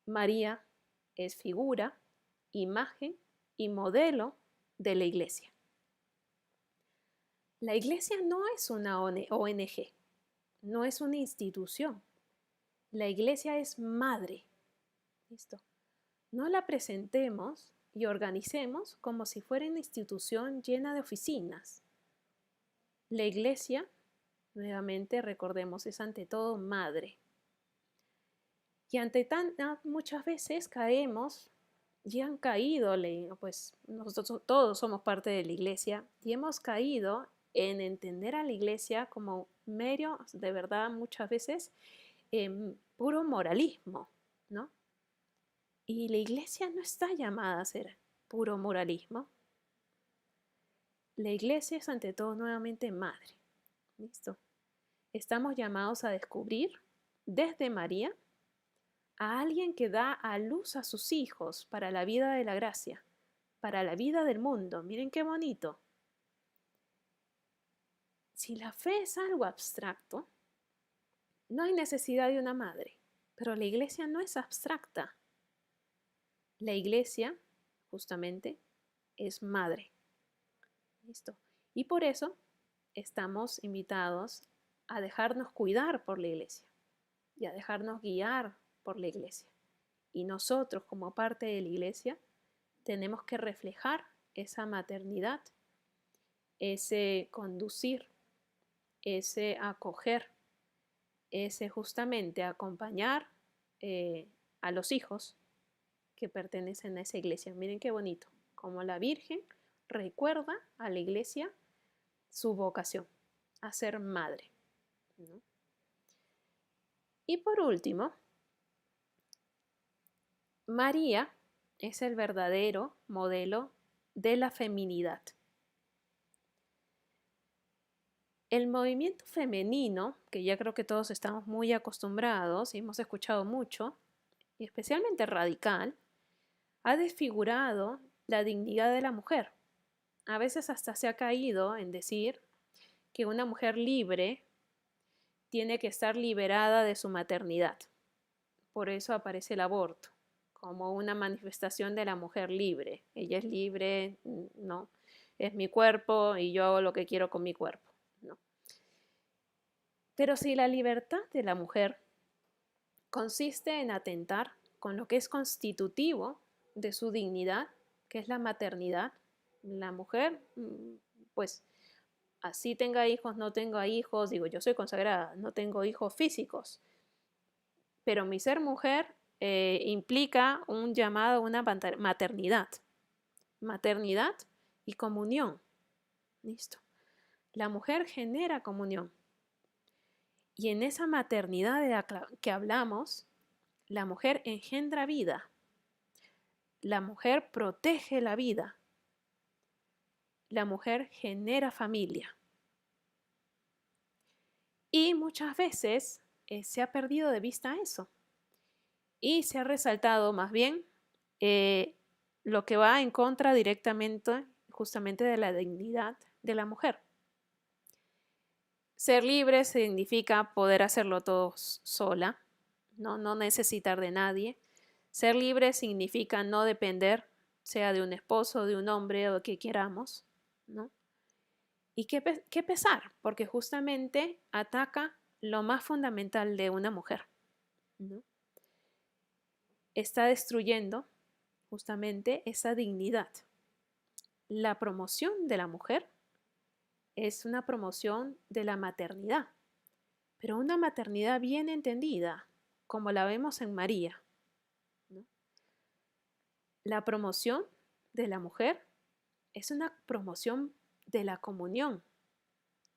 María es figura, imagen y modelo de la iglesia. La iglesia no es una ONG, no es una institución. La iglesia es madre. ¿Listo? No la presentemos y organicemos como si fuera una institución llena de oficinas. La iglesia, nuevamente recordemos, es ante todo madre. Y muchas veces caemos y han caído, pues nosotros todos somos parte de la iglesia y hemos caído en entender a la iglesia como mero, de verdad, muchas veces, puro moralismo, ¿no? Y la iglesia no está llamada a ser puro moralismo. La iglesia es ante todo nuevamente madre. ¿Listo? Estamos llamados a descubrir desde María a alguien que da a luz a sus hijos para la vida de la gracia, para la vida del mundo. Miren qué bonito. Si la fe es algo abstracto, no hay necesidad de una madre, pero la iglesia no es abstracta. La iglesia, justamente, es madre. ¿Listo? Y por eso estamos invitados a dejarnos cuidar por la iglesia y a dejarnos guiar por la iglesia. Y nosotros, como parte de la iglesia, tenemos que reflejar esa maternidad, ese conducir, ese acoger, ese justamente acompañar a los hijos que pertenecen a esa iglesia. Miren qué bonito, como la Virgen recuerda a la iglesia su vocación, a ser madre, ¿no? Y por último, María es el verdadero modelo de la feminidad. El movimiento femenino, que ya creo que todos estamos muy acostumbrados y hemos escuchado mucho, y especialmente radical, ha desfigurado la dignidad de la mujer. A veces hasta se ha caído en decir que una mujer libre tiene que estar liberada de su maternidad. Por eso aparece el aborto, como una manifestación de la mujer libre. Ella es libre, no, es mi cuerpo y yo hago lo que quiero con mi cuerpo. No. Pero si la libertad de la mujer consiste en atentar con lo que es constitutivo de su dignidad, que es la maternidad, la mujer, pues así tenga hijos, no tenga hijos, digo, yo soy consagrada, no tengo hijos físicos, pero mi ser mujer implica un llamado a una maternidad, maternidad y comunión. Listo. La mujer genera comunión. Y en esa maternidad de la que hablamos, la mujer engendra vida. La mujer protege la vida. La mujer genera familia. Y muchas veces se ha perdido de vista eso. Y se ha resaltado más bien lo que va en contra directamente justamente de la dignidad de la mujer. Ser libre significa poder hacerlo todo sola, no necesitar de nadie. Ser libre significa no depender, sea de un esposo, de un hombre o de que queramos, ¿no? Y qué pesar, porque justamente ataca lo más fundamental de una mujer, ¿no? Está destruyendo justamente esa dignidad. La promoción de la mujer es una promoción de la maternidad, pero una maternidad bien entendida, como la vemos en María, ¿no? La promoción de la mujer es una promoción de la comunión,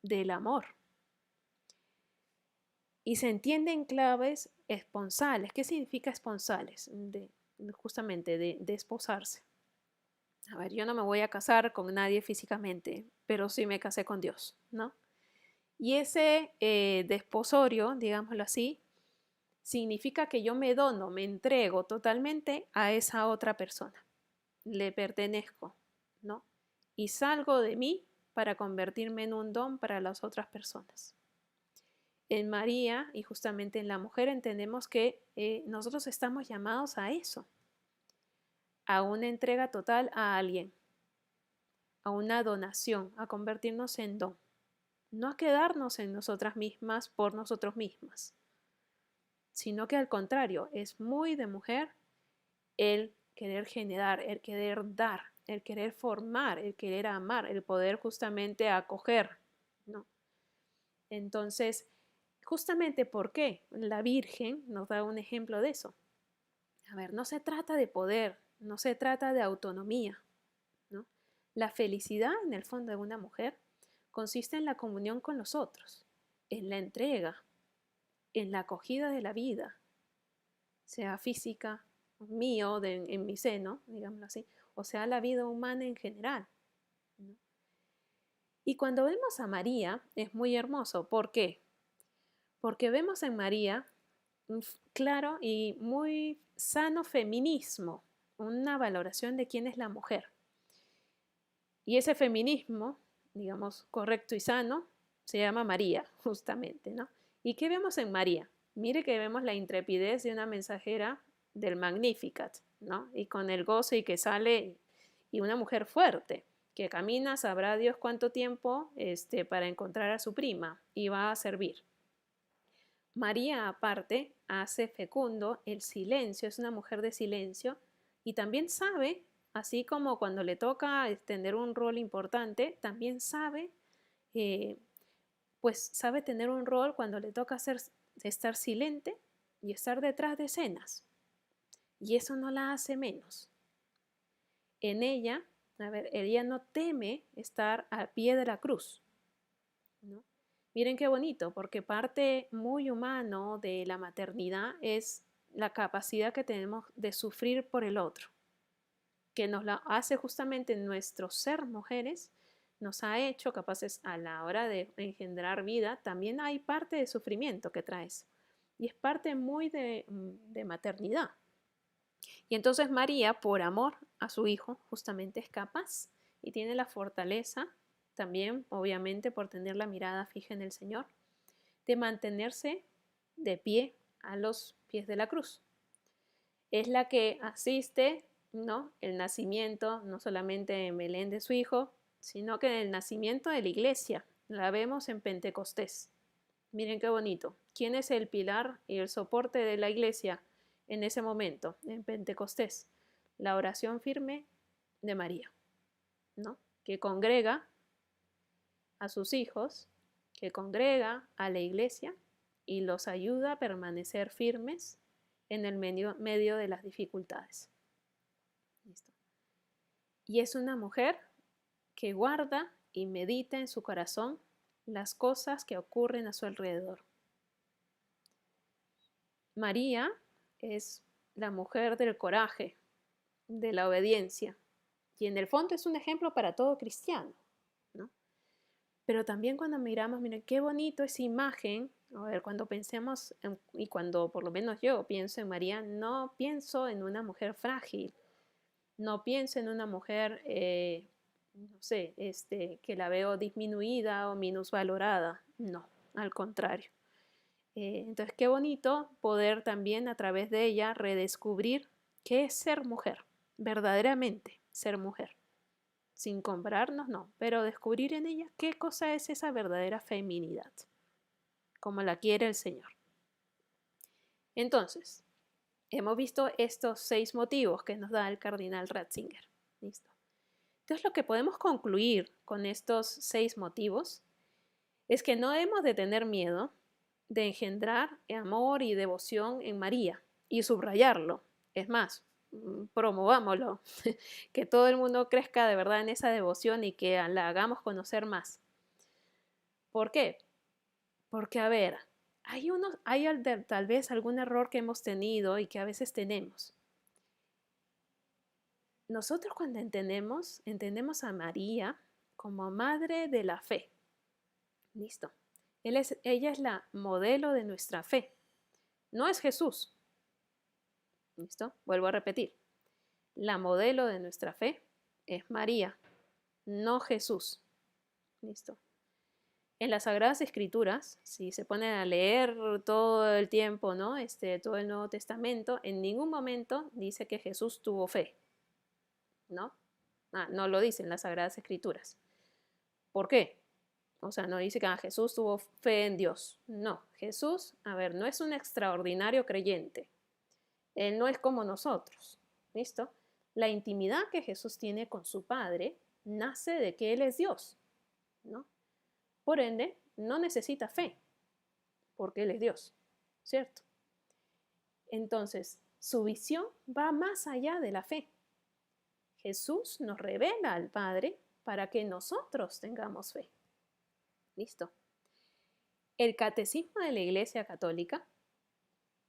del amor. Y se entiende en claves esponsales. ¿Qué significa esponsales? Justamente de desposarse. A ver, yo no me voy a casar con nadie físicamente, pero sí me casé con Dios, ¿no? Y ese desposorio, digámoslo así, significa que yo me dono, me entrego totalmente a esa otra persona. Le pertenezco, ¿no? Y salgo de mí para convertirme en un don para las otras personas. En María y justamente en la mujer entendemos que nosotros estamos llamados a eso, a una entrega total a alguien, a una donación, a convertirnos en don, no a quedarnos en nosotras mismas por nosotros mismas, sino que al contrario, es muy de mujer el querer generar, el querer dar, el querer formar, el querer amar, el poder justamente acoger, ¿no? Entonces, justamente porque la Virgen nos da un ejemplo de eso. A ver, no se trata de poder, no se trata de autonomía, ¿no? La felicidad en el fondo de una mujer consiste en la comunión con los otros, en la entrega, en la acogida de la vida, sea física, mío, en mi seno, digámoslo así, o sea, la vida humana en general, ¿no? Y cuando vemos a María es muy hermoso. ¿Por qué? Porque vemos en María un claro y muy sano feminismo, una valoración de quién es la mujer. Y ese feminismo, digamos, correcto y sano, se llama María, justamente, ¿no? ¿Y qué vemos en María? Mire que vemos la intrepidez de una mensajera del Magnificat, ¿no? Y con el gozo y que sale, y una mujer fuerte, que camina, sabrá Dios cuánto tiempo para encontrar a su prima y va a servir. María, aparte, hace fecundo el silencio, es una mujer de silencio y también sabe, así como cuando le toca tener un rol importante, también sabe, pues sabe tener un rol cuando le toca estar silente y estar detrás de escenas. Y eso no la hace menos. En ella, a ver, ella no teme estar al pie de la cruz, ¿no? Miren qué bonito, porque parte muy humano de la maternidad es la capacidad que tenemos de sufrir por el otro, que nos la hace justamente nuestro ser mujeres, nos ha hecho capaces a la hora de engendrar vida. También hay parte de sufrimiento que traes y es parte muy de maternidad. Y entonces María, por amor a su hijo, justamente es capaz y tiene la fortaleza, también obviamente por tener la mirada fija en el Señor, de mantenerse de pie a los pies de la cruz. Es la que asiste, ¿no?, el nacimiento, no solamente en Belén de su hijo, sino que en el nacimiento de la iglesia. La vemos en Pentecostés. Miren qué bonito. ¿Quién es el pilar y el soporte de la iglesia en ese momento, en Pentecostés? La oración firme de María, ¿no?, que congrega a sus hijos, que congrega a la iglesia y los ayuda a permanecer firmes en el medio de las dificultades. ¿Listo? Y es una mujer que guarda y medita en su corazón las cosas que ocurren a su alrededor. María es la mujer del coraje, de la obediencia, y en el fondo es un ejemplo para todo cristiano, ¿no? Pero también cuando miramos, miren qué bonito esa imagen. A ver, cuando pensemos, y cuando por lo menos yo pienso en María, no pienso en una mujer frágil, no pienso en una mujer, no sé, que la veo disminuida o minusvalorada, no, al contrario. Entonces, qué bonito poder también a través de ella redescubrir qué es ser mujer, verdaderamente ser mujer. Sin compararnos, no, pero descubrir en ella qué cosa es esa verdadera feminidad, como la quiere el Señor. Entonces, hemos visto estos 6 motivos que nos da el cardenal Ratzinger. ¿Listo? Entonces, lo que podemos concluir con estos 6 motivos es que no hemos de tener miedo de engendrar amor y devoción en María y subrayarlo. Es más, promovámoslo, que todo el mundo crezca de verdad en esa devoción y que la hagamos conocer más. ¿Por qué? Porque, a ver, hay tal vez algún error que hemos tenido y que a veces tenemos. Nosotros cuando entendemos a María como madre de la fe. ¿Listo? Ella es la modelo de nuestra fe. No es Jesús. ¿Listo? Vuelvo a repetir. La modelo de nuestra fe es María, no Jesús. ¿Listo? En las Sagradas Escrituras, si se ponen a leer todo el tiempo, ¿no?, todo el Nuevo Testamento, en ningún momento dice que Jesús tuvo fe, ¿no? No lo dicen las Sagradas Escrituras. ¿Por qué? O sea, no dice que Jesús tuvo fe en Dios. No, Jesús, a ver, no es un extraordinario creyente. Él no es como nosotros. ¿Listo? La intimidad que Jesús tiene con su Padre nace de que Él es Dios, ¿no? Por ende, no necesita fe, porque Él es Dios, ¿cierto? Entonces, su visión va más allá de la fe. Jesús nos revela al Padre para que nosotros tengamos fe. ¿Listo? El Catecismo de la Iglesia Católica,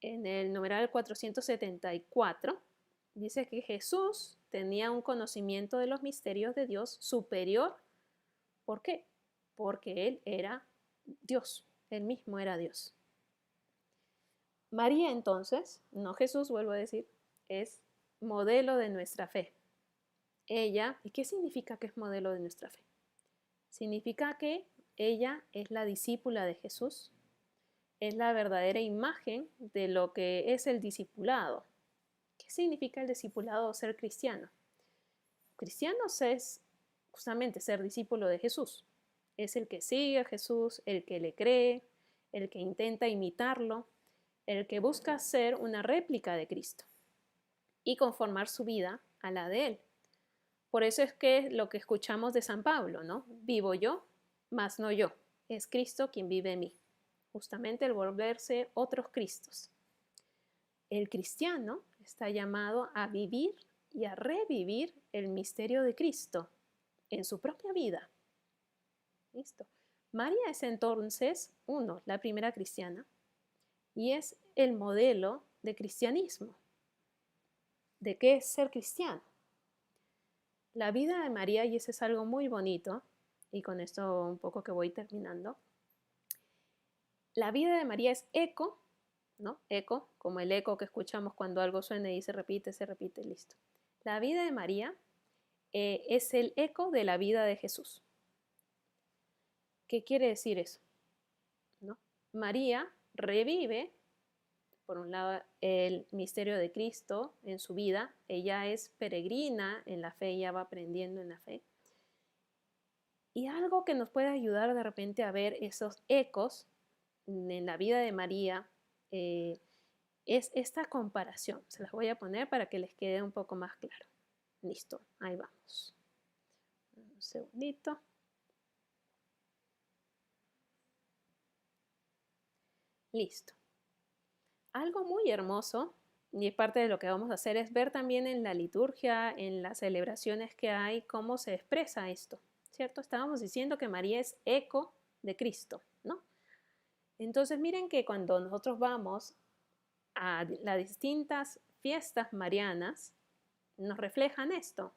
en el numeral 474, dice que Jesús tenía un conocimiento de los misterios de Dios superior. ¿Por qué? Porque Él era Dios, Él mismo era Dios. María entonces, no Jesús, vuelvo a decir, es modelo de nuestra fe. Ella, ¿y qué significa que es modelo de nuestra fe? Significa que ella es la discípula de Jesús, es la verdadera imagen de lo que es el discipulado. ¿Qué significa el discipulado o ser cristiano? Cristiano es justamente ser discípulo de Jesús. Es el que sigue a Jesús, el que le cree, el que intenta imitarlo, el que busca ser una réplica de Cristo y conformar su vida a la de Él. Por eso es que lo que escuchamos de San Pablo, ¿no? Vivo yo, mas no yo. Es Cristo quien vive en mí. Justamente el volverse otros Cristos. El cristiano está llamado a vivir y a revivir el misterio de Cristo en su propia vida. ¿Listo? María es entonces, la primera cristiana, y es el modelo de cristianismo. ¿De qué es ser cristiano? La vida de María, y eso es algo muy bonito, y con esto un poco que voy terminando, la vida de María es eco, ¿no? Eco, como el eco que escuchamos cuando algo suena y se repite, listo. La vida de María es el eco de la vida de Jesús. ¿Qué quiere decir eso? ¿No? María revive, por un lado, el misterio de Cristo en su vida. Ella es peregrina en la fe, ella va aprendiendo en la fe. Y algo que nos puede ayudar de repente a ver esos ecos en la vida de María es esta comparación. Se las voy a poner para que les quede un poco más claro. Listo, ahí vamos. Un segundito. Listo. Algo muy hermoso, y parte de lo que vamos a hacer, es ver también en la liturgia, en las celebraciones que hay, cómo se expresa esto, ¿cierto? Estábamos diciendo que María es eco de Cristo, ¿no? Entonces miren que cuando nosotros vamos a las distintas fiestas marianas, nos reflejan esto.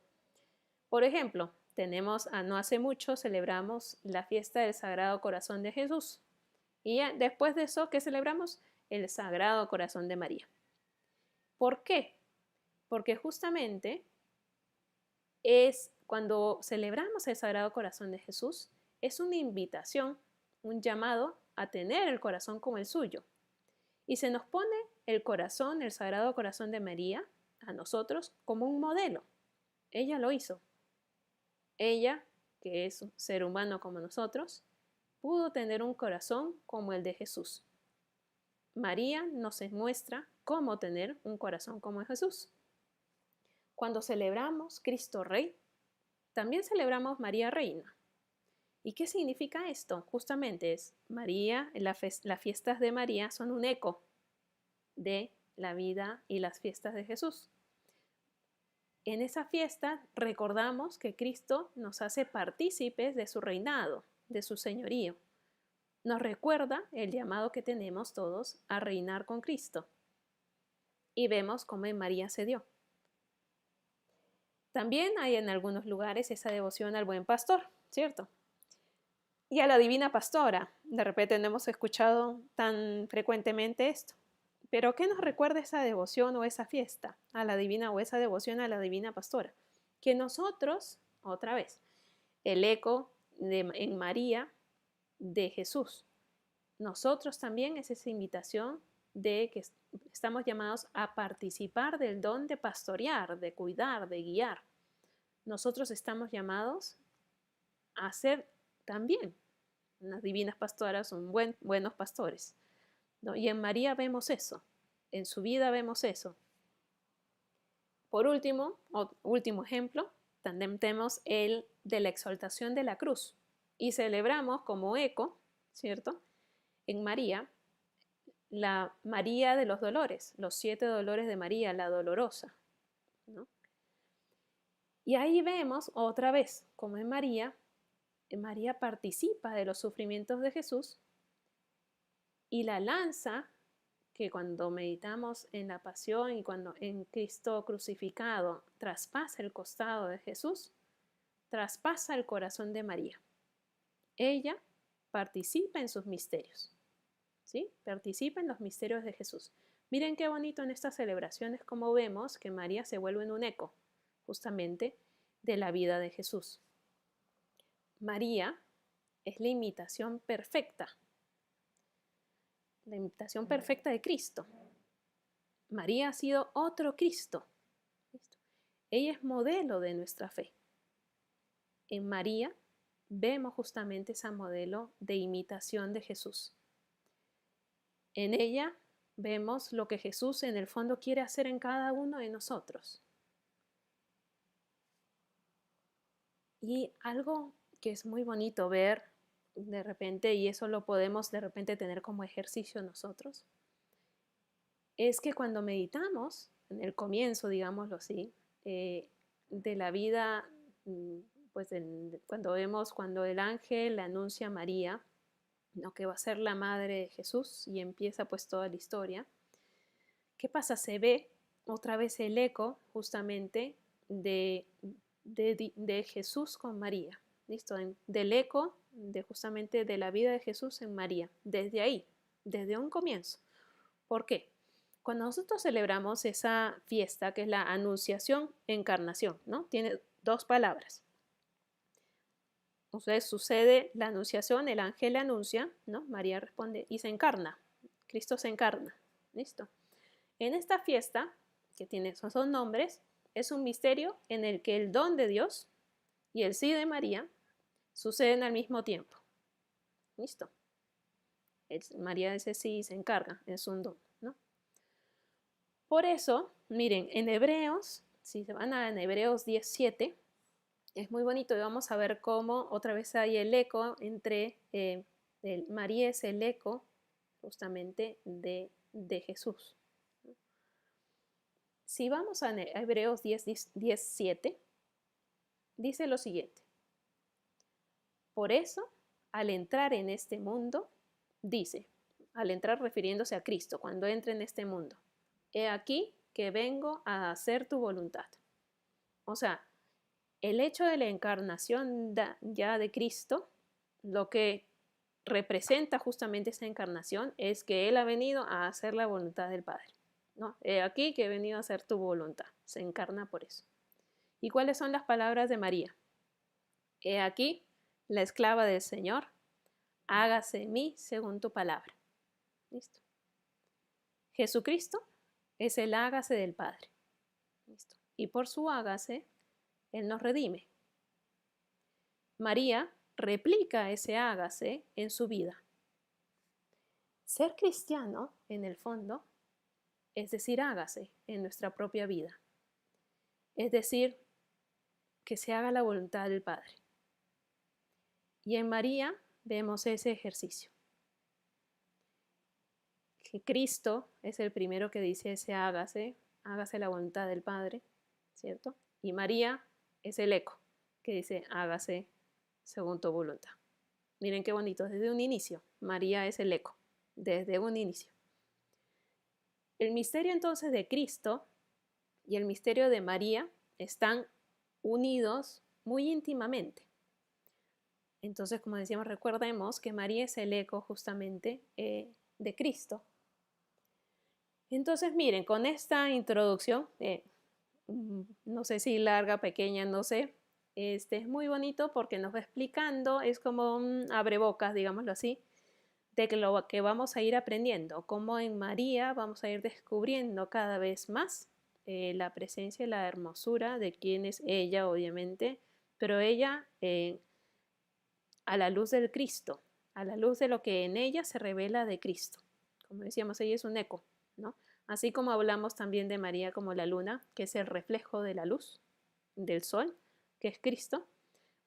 Por ejemplo, no hace mucho celebramos la fiesta del Sagrado Corazón de Jesús. Y después de eso, ¿qué celebramos? El Sagrado Corazón de María. ¿Por qué? Porque justamente es cuando celebramos el Sagrado Corazón de Jesús, es una invitación, un llamado a tener el corazón como el suyo. Y se nos pone el corazón, el Sagrado Corazón de María, a nosotros como un modelo. Ella lo hizo. Ella, que es un ser humano como nosotros, pudo tener un corazón como el de Jesús. María nos muestra cómo tener un corazón como el de Jesús. Cuando celebramos Cristo Rey, también celebramos María Reina. ¿Y qué significa esto? Justamente es María, las fiestas de María son un eco de la vida y las fiestas de Jesús. En esa fiesta recordamos que Cristo nos hace partícipes de su reinado, de su señorío. Nos recuerda el llamado que tenemos todos a reinar con Cristo. Y vemos cómo en María se dio. También hay en algunos lugares esa devoción al buen pastor, ¿cierto? Y a la divina pastora. De repente no hemos escuchado tan frecuentemente esto. Pero ¿qué nos recuerda esa devoción o esa fiesta a la divina o esa devoción a la divina pastora? Que nosotros, otra vez, el eco en María de Jesús. Nosotros también es esa invitación de que estamos llamados a participar del don de pastorear, de cuidar, de guiar. Nosotros estamos llamados a ser también unas divinas pastoras, buenos pastores, ¿no? Y en María vemos eso, en su vida vemos eso. Por último, último ejemplo, también tenemos el de la exaltación de la cruz y celebramos como eco, ¿cierto? En María, la María de los dolores, los 7 dolores de María, la dolorosa, ¿no? Y ahí vemos otra vez como en María participa de los sufrimientos de Jesús y la lanza que cuando meditamos en la pasión y cuando en Cristo crucificado traspasa el costado de Jesús, traspasa el corazón de María. Ella participa en sus misterios, ¿sí? Participa en los misterios de Jesús. Miren qué bonito en estas celebraciones como vemos que María se vuelve en un eco justamente de la vida de Jesús. María es la imitación perfecta de Cristo. María ha sido otro Cristo. Ella es modelo de nuestra fe. En María vemos justamente ese modelo de imitación de Jesús. En ella vemos lo que Jesús en el fondo quiere hacer en cada uno de nosotros. Y algo que es muy bonito ver de repente, y eso lo podemos de repente tener como ejercicio nosotros, es que cuando meditamos, en el comienzo, digámoslo así, de la vida, pues cuando el ángel le anuncia a María, ¿no? Que va a ser la madre de Jesús y empieza pues toda la historia, ¿qué pasa? Se ve otra vez el eco justamente de Jesús con María. ¿Listo? Del eco justamente de la vida de Jesús en María. Desde ahí, desde un comienzo. ¿Por qué? Cuando nosotros celebramos esa fiesta, que es la Anunciación, Encarnación, ¿no? Tiene dos palabras. Entonces sucede la Anunciación, el ángel anuncia, ¿no? María responde y se encarna. Cristo se encarna. ¿Listo? En esta fiesta, que tiene esos dos nombres, es un misterio en el que el don de Dios y el sí de María suceden al mismo tiempo. ¿Listo? María dice sí y se encarga, es un don, ¿no? Por eso, miren, en Hebreos, si se van a en Hebreos 10:7, es muy bonito y vamos a ver cómo otra vez hay el eco entre, María es el eco justamente de Jesús. Si vamos a Hebreos 10:7, dice lo siguiente. Por eso, al entrar en este mundo, dice, al entrar refiriéndose a Cristo, cuando entre en este mundo, he aquí que vengo a hacer tu voluntad. O sea, el hecho de la encarnación ya de Cristo, lo que representa justamente esa encarnación es que Él ha venido a hacer la voluntad del Padre. ¿No? He aquí que he venido a hacer tu voluntad. Se encarna por eso. ¿Y cuáles son las palabras de María? He aquí, la esclava del Señor, hágase en mí según tu palabra. ¿Listo? Jesucristo es el hágase del Padre. ¿Listo? Y por su hágase, Él nos redime. María replica ese hágase en su vida. Ser cristiano, en el fondo, es decir, hágase en nuestra propia vida. Es decir, que se haga la voluntad del Padre. Y en María vemos ese ejercicio. Que Cristo es el primero que dice ese hágase la voluntad del Padre, ¿cierto? Y María es el eco que dice hágase según tu voluntad. Miren qué bonito, desde un inicio, María es el eco, desde un inicio. El misterio entonces de Cristo y el misterio de María están unidos muy íntimamente. Entonces, como decíamos, recordemos que María es el eco justamente de Cristo. Entonces, miren, con esta introducción, no sé si larga, pequeña, no sé, es muy bonito porque nos va explicando, es como un abrebocas, digámoslo así, de que lo que vamos a ir aprendiendo, como en María vamos a ir descubriendo cada vez más la presencia y la hermosura de quién es ella, obviamente, pero ella a la luz del Cristo, a la luz de lo que en ella se revela de Cristo. Como decíamos, ella es un eco, ¿no? Así como hablamos también de María como la luna, que es el reflejo de la luz, del sol, que es Cristo,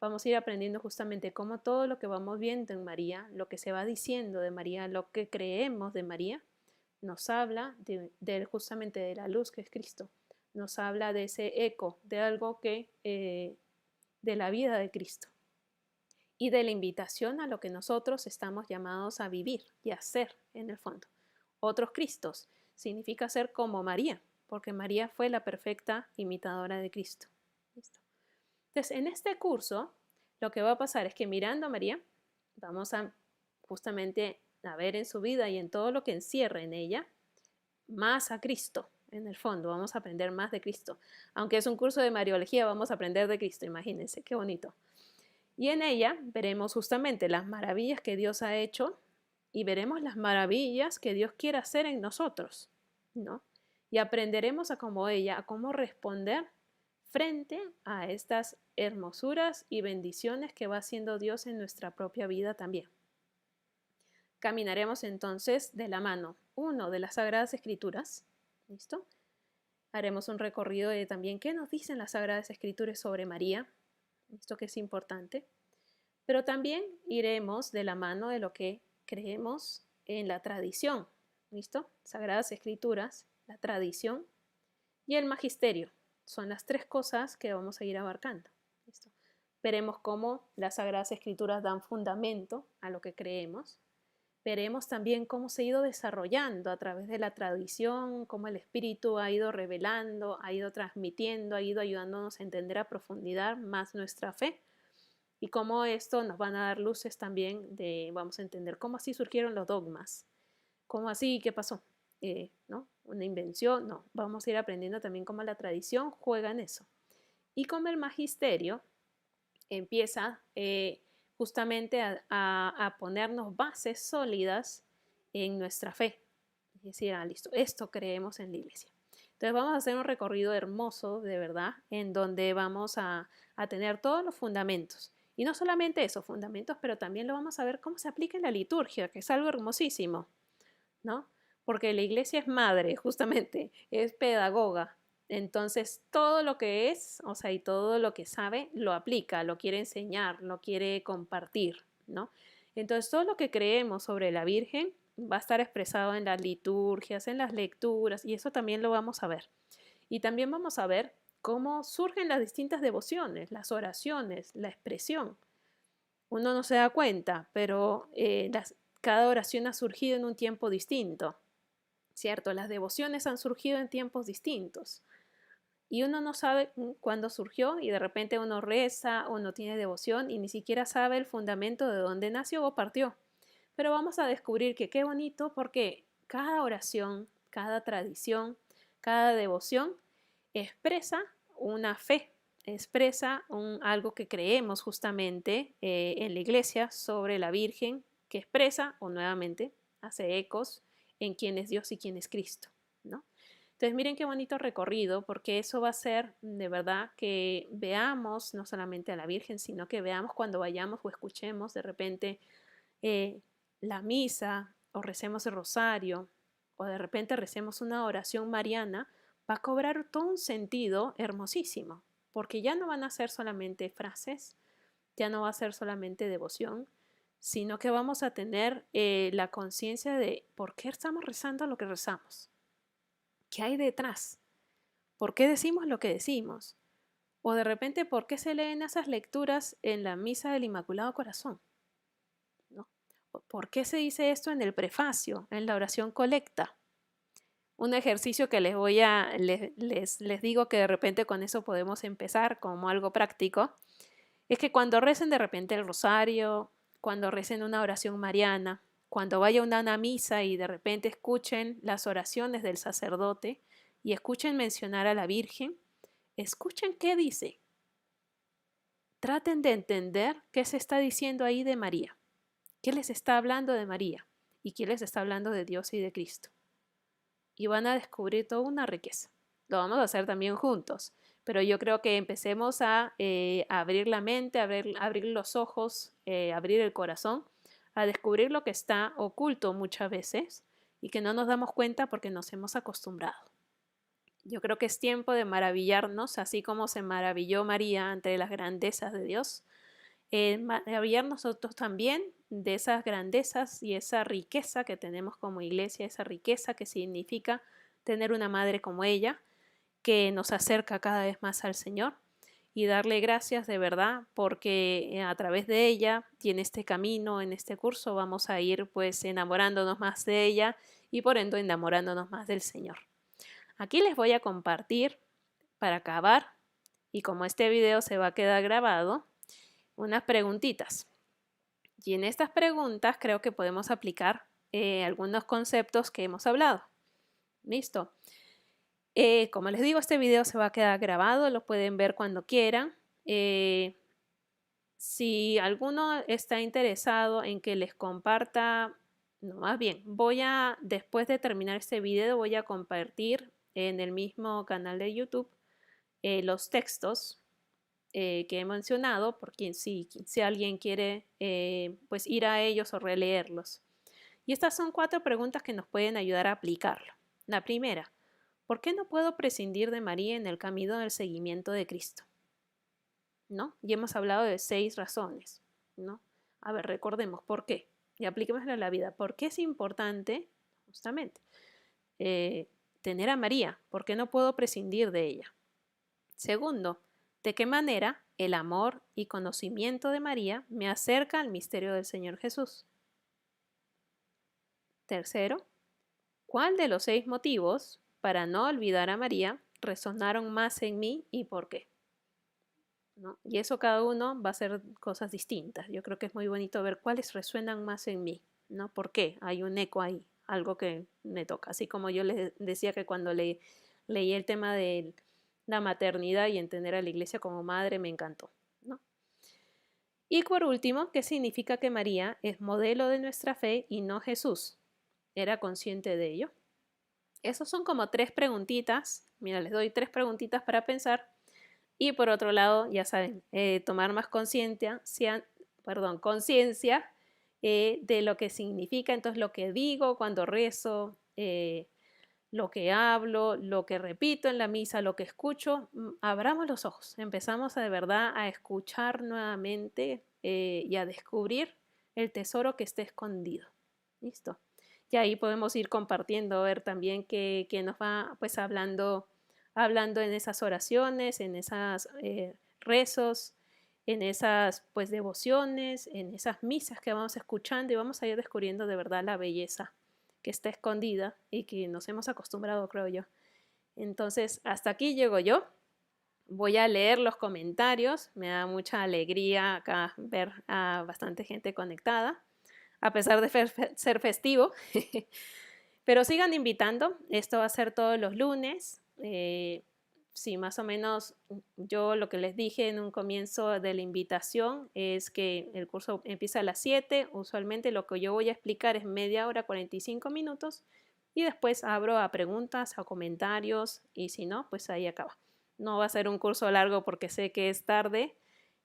vamos a ir aprendiendo justamente cómo todo lo que vamos viendo en María, lo que se va diciendo de María, lo que creemos de María, nos habla justamente de la luz que es Cristo, nos habla de ese eco, de algo que, de la vida de Cristo y de la invitación a lo que nosotros estamos llamados a vivir y a ser en el fondo. Otros Cristos significa ser como María, porque María fue la perfecta imitadora de Cristo. ¿Listo? Entonces, en este curso, lo que va a pasar es que mirando a María, vamos a justamente a ver en su vida y en todo lo que encierra en ella, más a Cristo, en el fondo, vamos a aprender más de Cristo. Aunque es un curso de Mariología, vamos a aprender de Cristo, imagínense, qué bonito. Y en ella veremos justamente las maravillas que Dios ha hecho y veremos las maravillas que Dios quiere hacer en nosotros, ¿no? Y aprenderemos a como ella, a cómo responder frente a estas hermosuras y bendiciones que va haciendo Dios en nuestra propia vida también. Caminaremos entonces de la mano, uno, de las Sagradas Escrituras, ¿listo? Haremos un recorrido de también qué nos dicen las Sagradas Escrituras sobre María, esto que es importante, pero también iremos de la mano de lo que creemos en la tradición, ¿listo? Sagradas Escrituras, la tradición y el magisterio. Son las tres cosas que vamos a ir abarcando. ¿Listo? Veremos cómo las Sagradas Escrituras dan fundamento a lo que creemos. Veremos también cómo se ha ido desarrollando a través de la tradición, cómo el Espíritu ha ido revelando, ha ido transmitiendo, ha ido ayudándonos a entender a profundidad más nuestra fe y cómo esto nos van a dar luces también de, vamos a entender cómo así surgieron los dogmas, cómo así, qué pasó, ¿no? Una invención, no, vamos a ir aprendiendo también cómo la tradición juega en eso y cómo el magisterio empieza justamente a ponernos bases sólidas en nuestra fe. Es decir, listo, esto creemos en la iglesia. Entonces vamos a hacer un recorrido hermoso, de verdad, en donde vamos a tener todos los fundamentos. Y no solamente esos fundamentos, pero también lo vamos a ver cómo se aplica en la liturgia, que es algo hermosísimo, ¿no? Porque la iglesia es madre, justamente, es pedagoga. Entonces, todo lo que es, o sea, y todo lo que sabe, lo aplica, lo quiere enseñar, lo quiere compartir, ¿no? Entonces, todo lo que creemos sobre la Virgen va a estar expresado en las liturgias, en las lecturas, y eso también lo vamos a ver. Y también vamos a ver cómo surgen las distintas devociones, las oraciones, la expresión. Uno no se da cuenta, pero cada oración ha surgido en un tiempo distinto, ¿cierto? Las devociones han surgido en tiempos distintos y uno no sabe cuándo surgió y de repente uno reza o no tiene devoción y ni siquiera sabe el fundamento de dónde nació o partió. Pero vamos a descubrir que qué bonito porque cada oración, cada tradición, cada devoción expresa una fe, expresa algo que creemos justamente en la iglesia sobre la Virgen, que expresa o nuevamente hace ecos en quién es Dios y quién es Cristo, ¿no? Entonces miren qué bonito recorrido, porque eso va a ser de verdad que veamos no solamente a la Virgen, sino que veamos cuando vayamos o escuchemos de repente eh, la misa o recemos el rosario o de repente recemos una oración mariana, va a cobrar todo un sentido hermosísimo, porque ya no van a ser solamente frases, ya no va a ser solamente devoción, sino que vamos a tener la conciencia de por qué estamos rezando lo que rezamos, qué hay detrás, por qué decimos lo que decimos, o de repente por qué se leen esas lecturas en la misa del Inmaculado Corazón, ¿no? ¿Por qué se dice esto en el prefacio, en la oración colecta? Un ejercicio que les digo que de repente con eso podemos empezar como algo práctico, es que cuando recen de repente el rosario, cuando recen una oración mariana, cuando vaya una misa y de repente escuchen las oraciones del sacerdote y escuchen mencionar a la Virgen, escuchen qué dice. Traten de entender qué se está diciendo ahí de María, qué les está hablando de María y qué les está hablando de Dios y de Cristo. Y van a descubrir toda una riqueza. Lo vamos a hacer también juntos, pero yo creo que empecemos a abrir la mente, abrir los ojos, abrir el corazón, a descubrir lo que está oculto muchas veces y que no nos damos cuenta porque nos hemos acostumbrado. Yo creo que es tiempo de maravillarnos, así como se maravilló María ante las grandezas de Dios, maravillar nosotros también de esas grandezas y esa riqueza que tenemos como iglesia, esa riqueza que significa tener una madre como ella, que nos acerca cada vez más al Señor y darle gracias de verdad porque a través de ella y en este camino, en este curso, vamos a ir pues enamorándonos más de ella y por ende enamorándonos más del Señor. Aquí les voy a compartir para acabar y como este video se va a quedar grabado, unas preguntitas. Y en estas preguntas creo que podemos aplicar algunos conceptos que hemos hablado. ¿Listo? Como les digo, este video se va a quedar grabado, lo pueden ver cuando quieran. Si alguno está interesado en que les comparta, no, más bien, después de terminar este video, voy a compartir en el mismo canal de YouTube los textos que he mencionado, por si alguien quiere pues ir a ellos o releerlos. Y estas son 4 preguntas que nos pueden ayudar a aplicarlo. La primera, ¿por qué no puedo prescindir de María en el camino del seguimiento de Cristo? ¿No? Y hemos hablado de 6 razones, ¿no? A ver, recordemos, ¿por qué? Y apliquémoslo a la vida. ¿Por qué es importante, justamente, tener a María? ¿Por qué no puedo prescindir de ella? Segundo, ¿de qué manera el amor y conocimiento de María me acerca al misterio del Señor Jesús? Tercero, ¿cuál de los 6 motivos para no olvidar a María resonaron más en mí y por qué? ¿No? Y eso cada uno va a ser cosas distintas. Yo creo que es muy bonito ver cuáles resuenan más en mí, ¿no? ¿Por qué? Hay un eco ahí, algo que me toca. Así como yo les decía que cuando leí el tema de la maternidad y entender a la iglesia como madre, me encantó, ¿no? Y por último, ¿qué significa que María es modelo de nuestra fe y no Jesús? ¿Era consciente de ello? Esos son como 3 preguntitas. Mira, les doy 3 preguntitas para pensar. Y por otro lado, ya saben, tomar más conciencia de lo que significa entonces lo que digo cuando rezo, lo que hablo, lo que repito en la misa, lo que escucho. Abramos los ojos, empezamos de verdad a escuchar nuevamente y a descubrir el tesoro que está escondido. ¿Listo? Y ahí podemos ir compartiendo, ver también que nos va pues hablando en esas oraciones, en esas rezos, en esas pues devociones, en esas misas que vamos escuchando y vamos a ir descubriendo de verdad la belleza que está escondida y que nos hemos acostumbrado, creo yo. Entonces, hasta aquí llego yo. Voy a leer los comentarios. Me da mucha alegría acá ver a bastante gente conectada, a pesar de ser festivo. Pero sigan invitando. Esto va a ser todos los lunes. Sí, más o menos yo lo que les dije en un comienzo de la invitación es que el curso empieza a las 7. Usualmente lo que yo voy a explicar es media hora, 45 minutos. Y después abro a preguntas, a comentarios. Y si no, pues ahí acaba. No va a ser un curso largo porque sé que es tarde.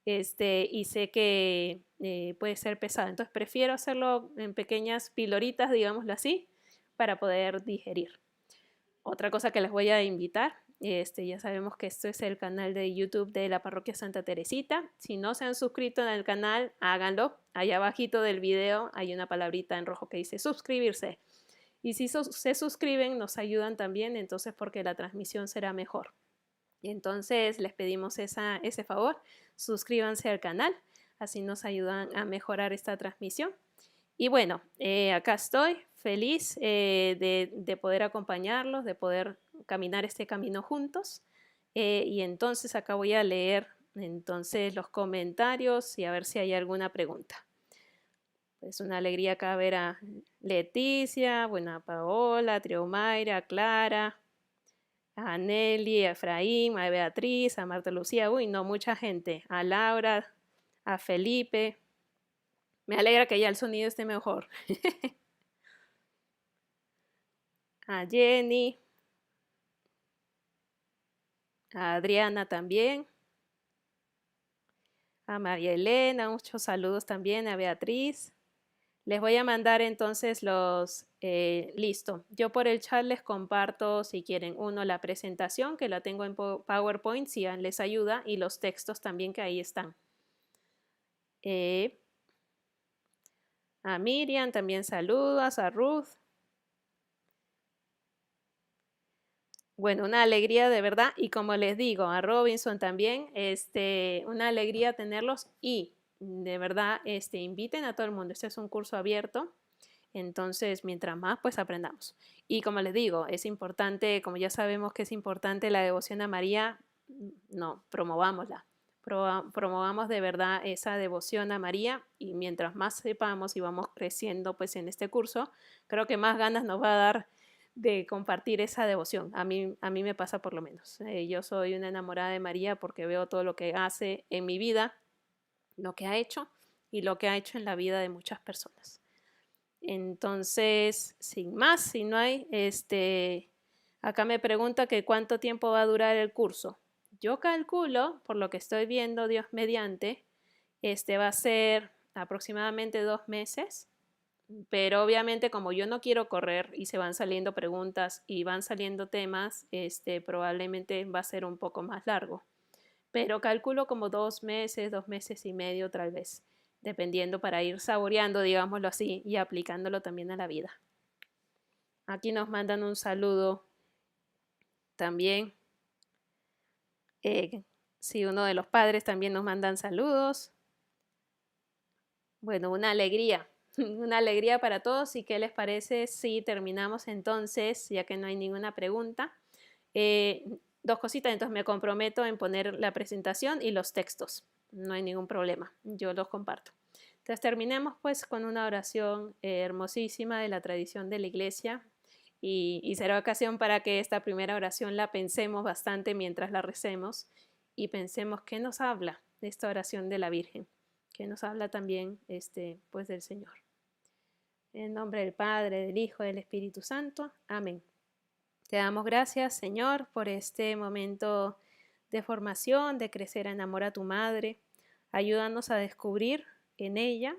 Y sé que puede ser pesado. Entonces prefiero hacerlo en pequeñas piloritas, digámoslo así, para poder digerir. Otra cosa que les voy a invitar, ya sabemos que esto es el canal de YouTube de la Parroquia Santa Teresita. Si no se han suscrito en el canal, háganlo. Allá abajito del video hay una palabrita en rojo que dice suscribirse. Y si se suscriben, nos ayudan también, entonces porque la transmisión será mejor. Entonces les pedimos ese favor, suscríbanse al canal, así nos ayudan a mejorar esta transmisión. Y bueno, acá estoy feliz de poder acompañarlos, de poder caminar este camino juntos. Y entonces acá voy a leer entonces los comentarios y a ver si hay alguna pregunta. Es una alegría acá ver a Leticia, bueno, a Paola, a Triomaira, a Clara, a Nelly, a Efraín, a Beatriz, a Marta Lucía, uy, no, mucha gente, a Laura, a Felipe. Me alegra que ya el sonido esté mejor. A Jenny, a Adriana también, a María Elena, muchos saludos también, a Beatriz. Les voy a mandar entonces listo. Yo por el chat les comparto, si quieren, la presentación, que la tengo en PowerPoint, si les ayuda, y los textos también que ahí están. A Miriam también saludos, a Ruth. Bueno, una alegría de verdad, y como les digo, a Robinson también, una alegría tenerlos y de verdad, inviten a todo el mundo. Este es un curso abierto, entonces mientras más, pues aprendamos. Y como les digo, es importante, como ya sabemos que es importante la devoción a María, no, promovámosla. Promovamos de verdad esa devoción a María y mientras más sepamos y vamos creciendo pues en este curso, creo que más ganas nos va a dar de compartir esa devoción. A mí me pasa por lo menos. Yo soy una enamorada de María porque veo todo lo que hace en mi vida, lo que ha hecho y lo que ha hecho en la vida de muchas personas. Entonces, sin más, si no hay, acá me pregunta que cuánto tiempo va a durar el curso. Yo calculo, por lo que estoy viendo, Dios mediante, va a ser aproximadamente 2 meses. Pero obviamente como yo no quiero correr y se van saliendo preguntas y van saliendo temas, probablemente va a ser un poco más largo. Pero calculo como 2 meses, 2 meses y medio tal vez, dependiendo para ir saboreando, digámoslo así, y aplicándolo también a la vida. Aquí nos mandan un saludo también. Sí, uno de los padres también nos mandan saludos. Bueno, una alegría una alegría para todos. ¿Y qué les parece si terminamos entonces, ya que no hay ninguna pregunta? Dos cositas, entonces me comprometo en poner la presentación y los textos. No hay ningún problema, yo los comparto. Entonces terminemos pues con una oración hermosísima de la tradición de la iglesia y será ocasión para que esta primera oración la pensemos bastante mientras la recemos y pensemos qué nos habla de esta oración de la Virgen, qué nos habla también pues del Señor. En nombre del Padre, del Hijo, del Espíritu Santo. Amén. Te damos gracias, Señor, por este momento de formación, de crecer en amor a tu Madre. Ayúdanos a descubrir en ella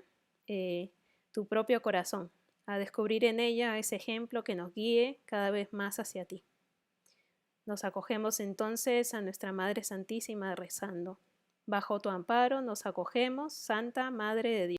tu propio corazón, a descubrir en ella ese ejemplo que nos guíe cada vez más hacia ti. Nos acogemos entonces a nuestra Madre Santísima rezando. Bajo tu amparo nos acogemos, Santa Madre de Dios.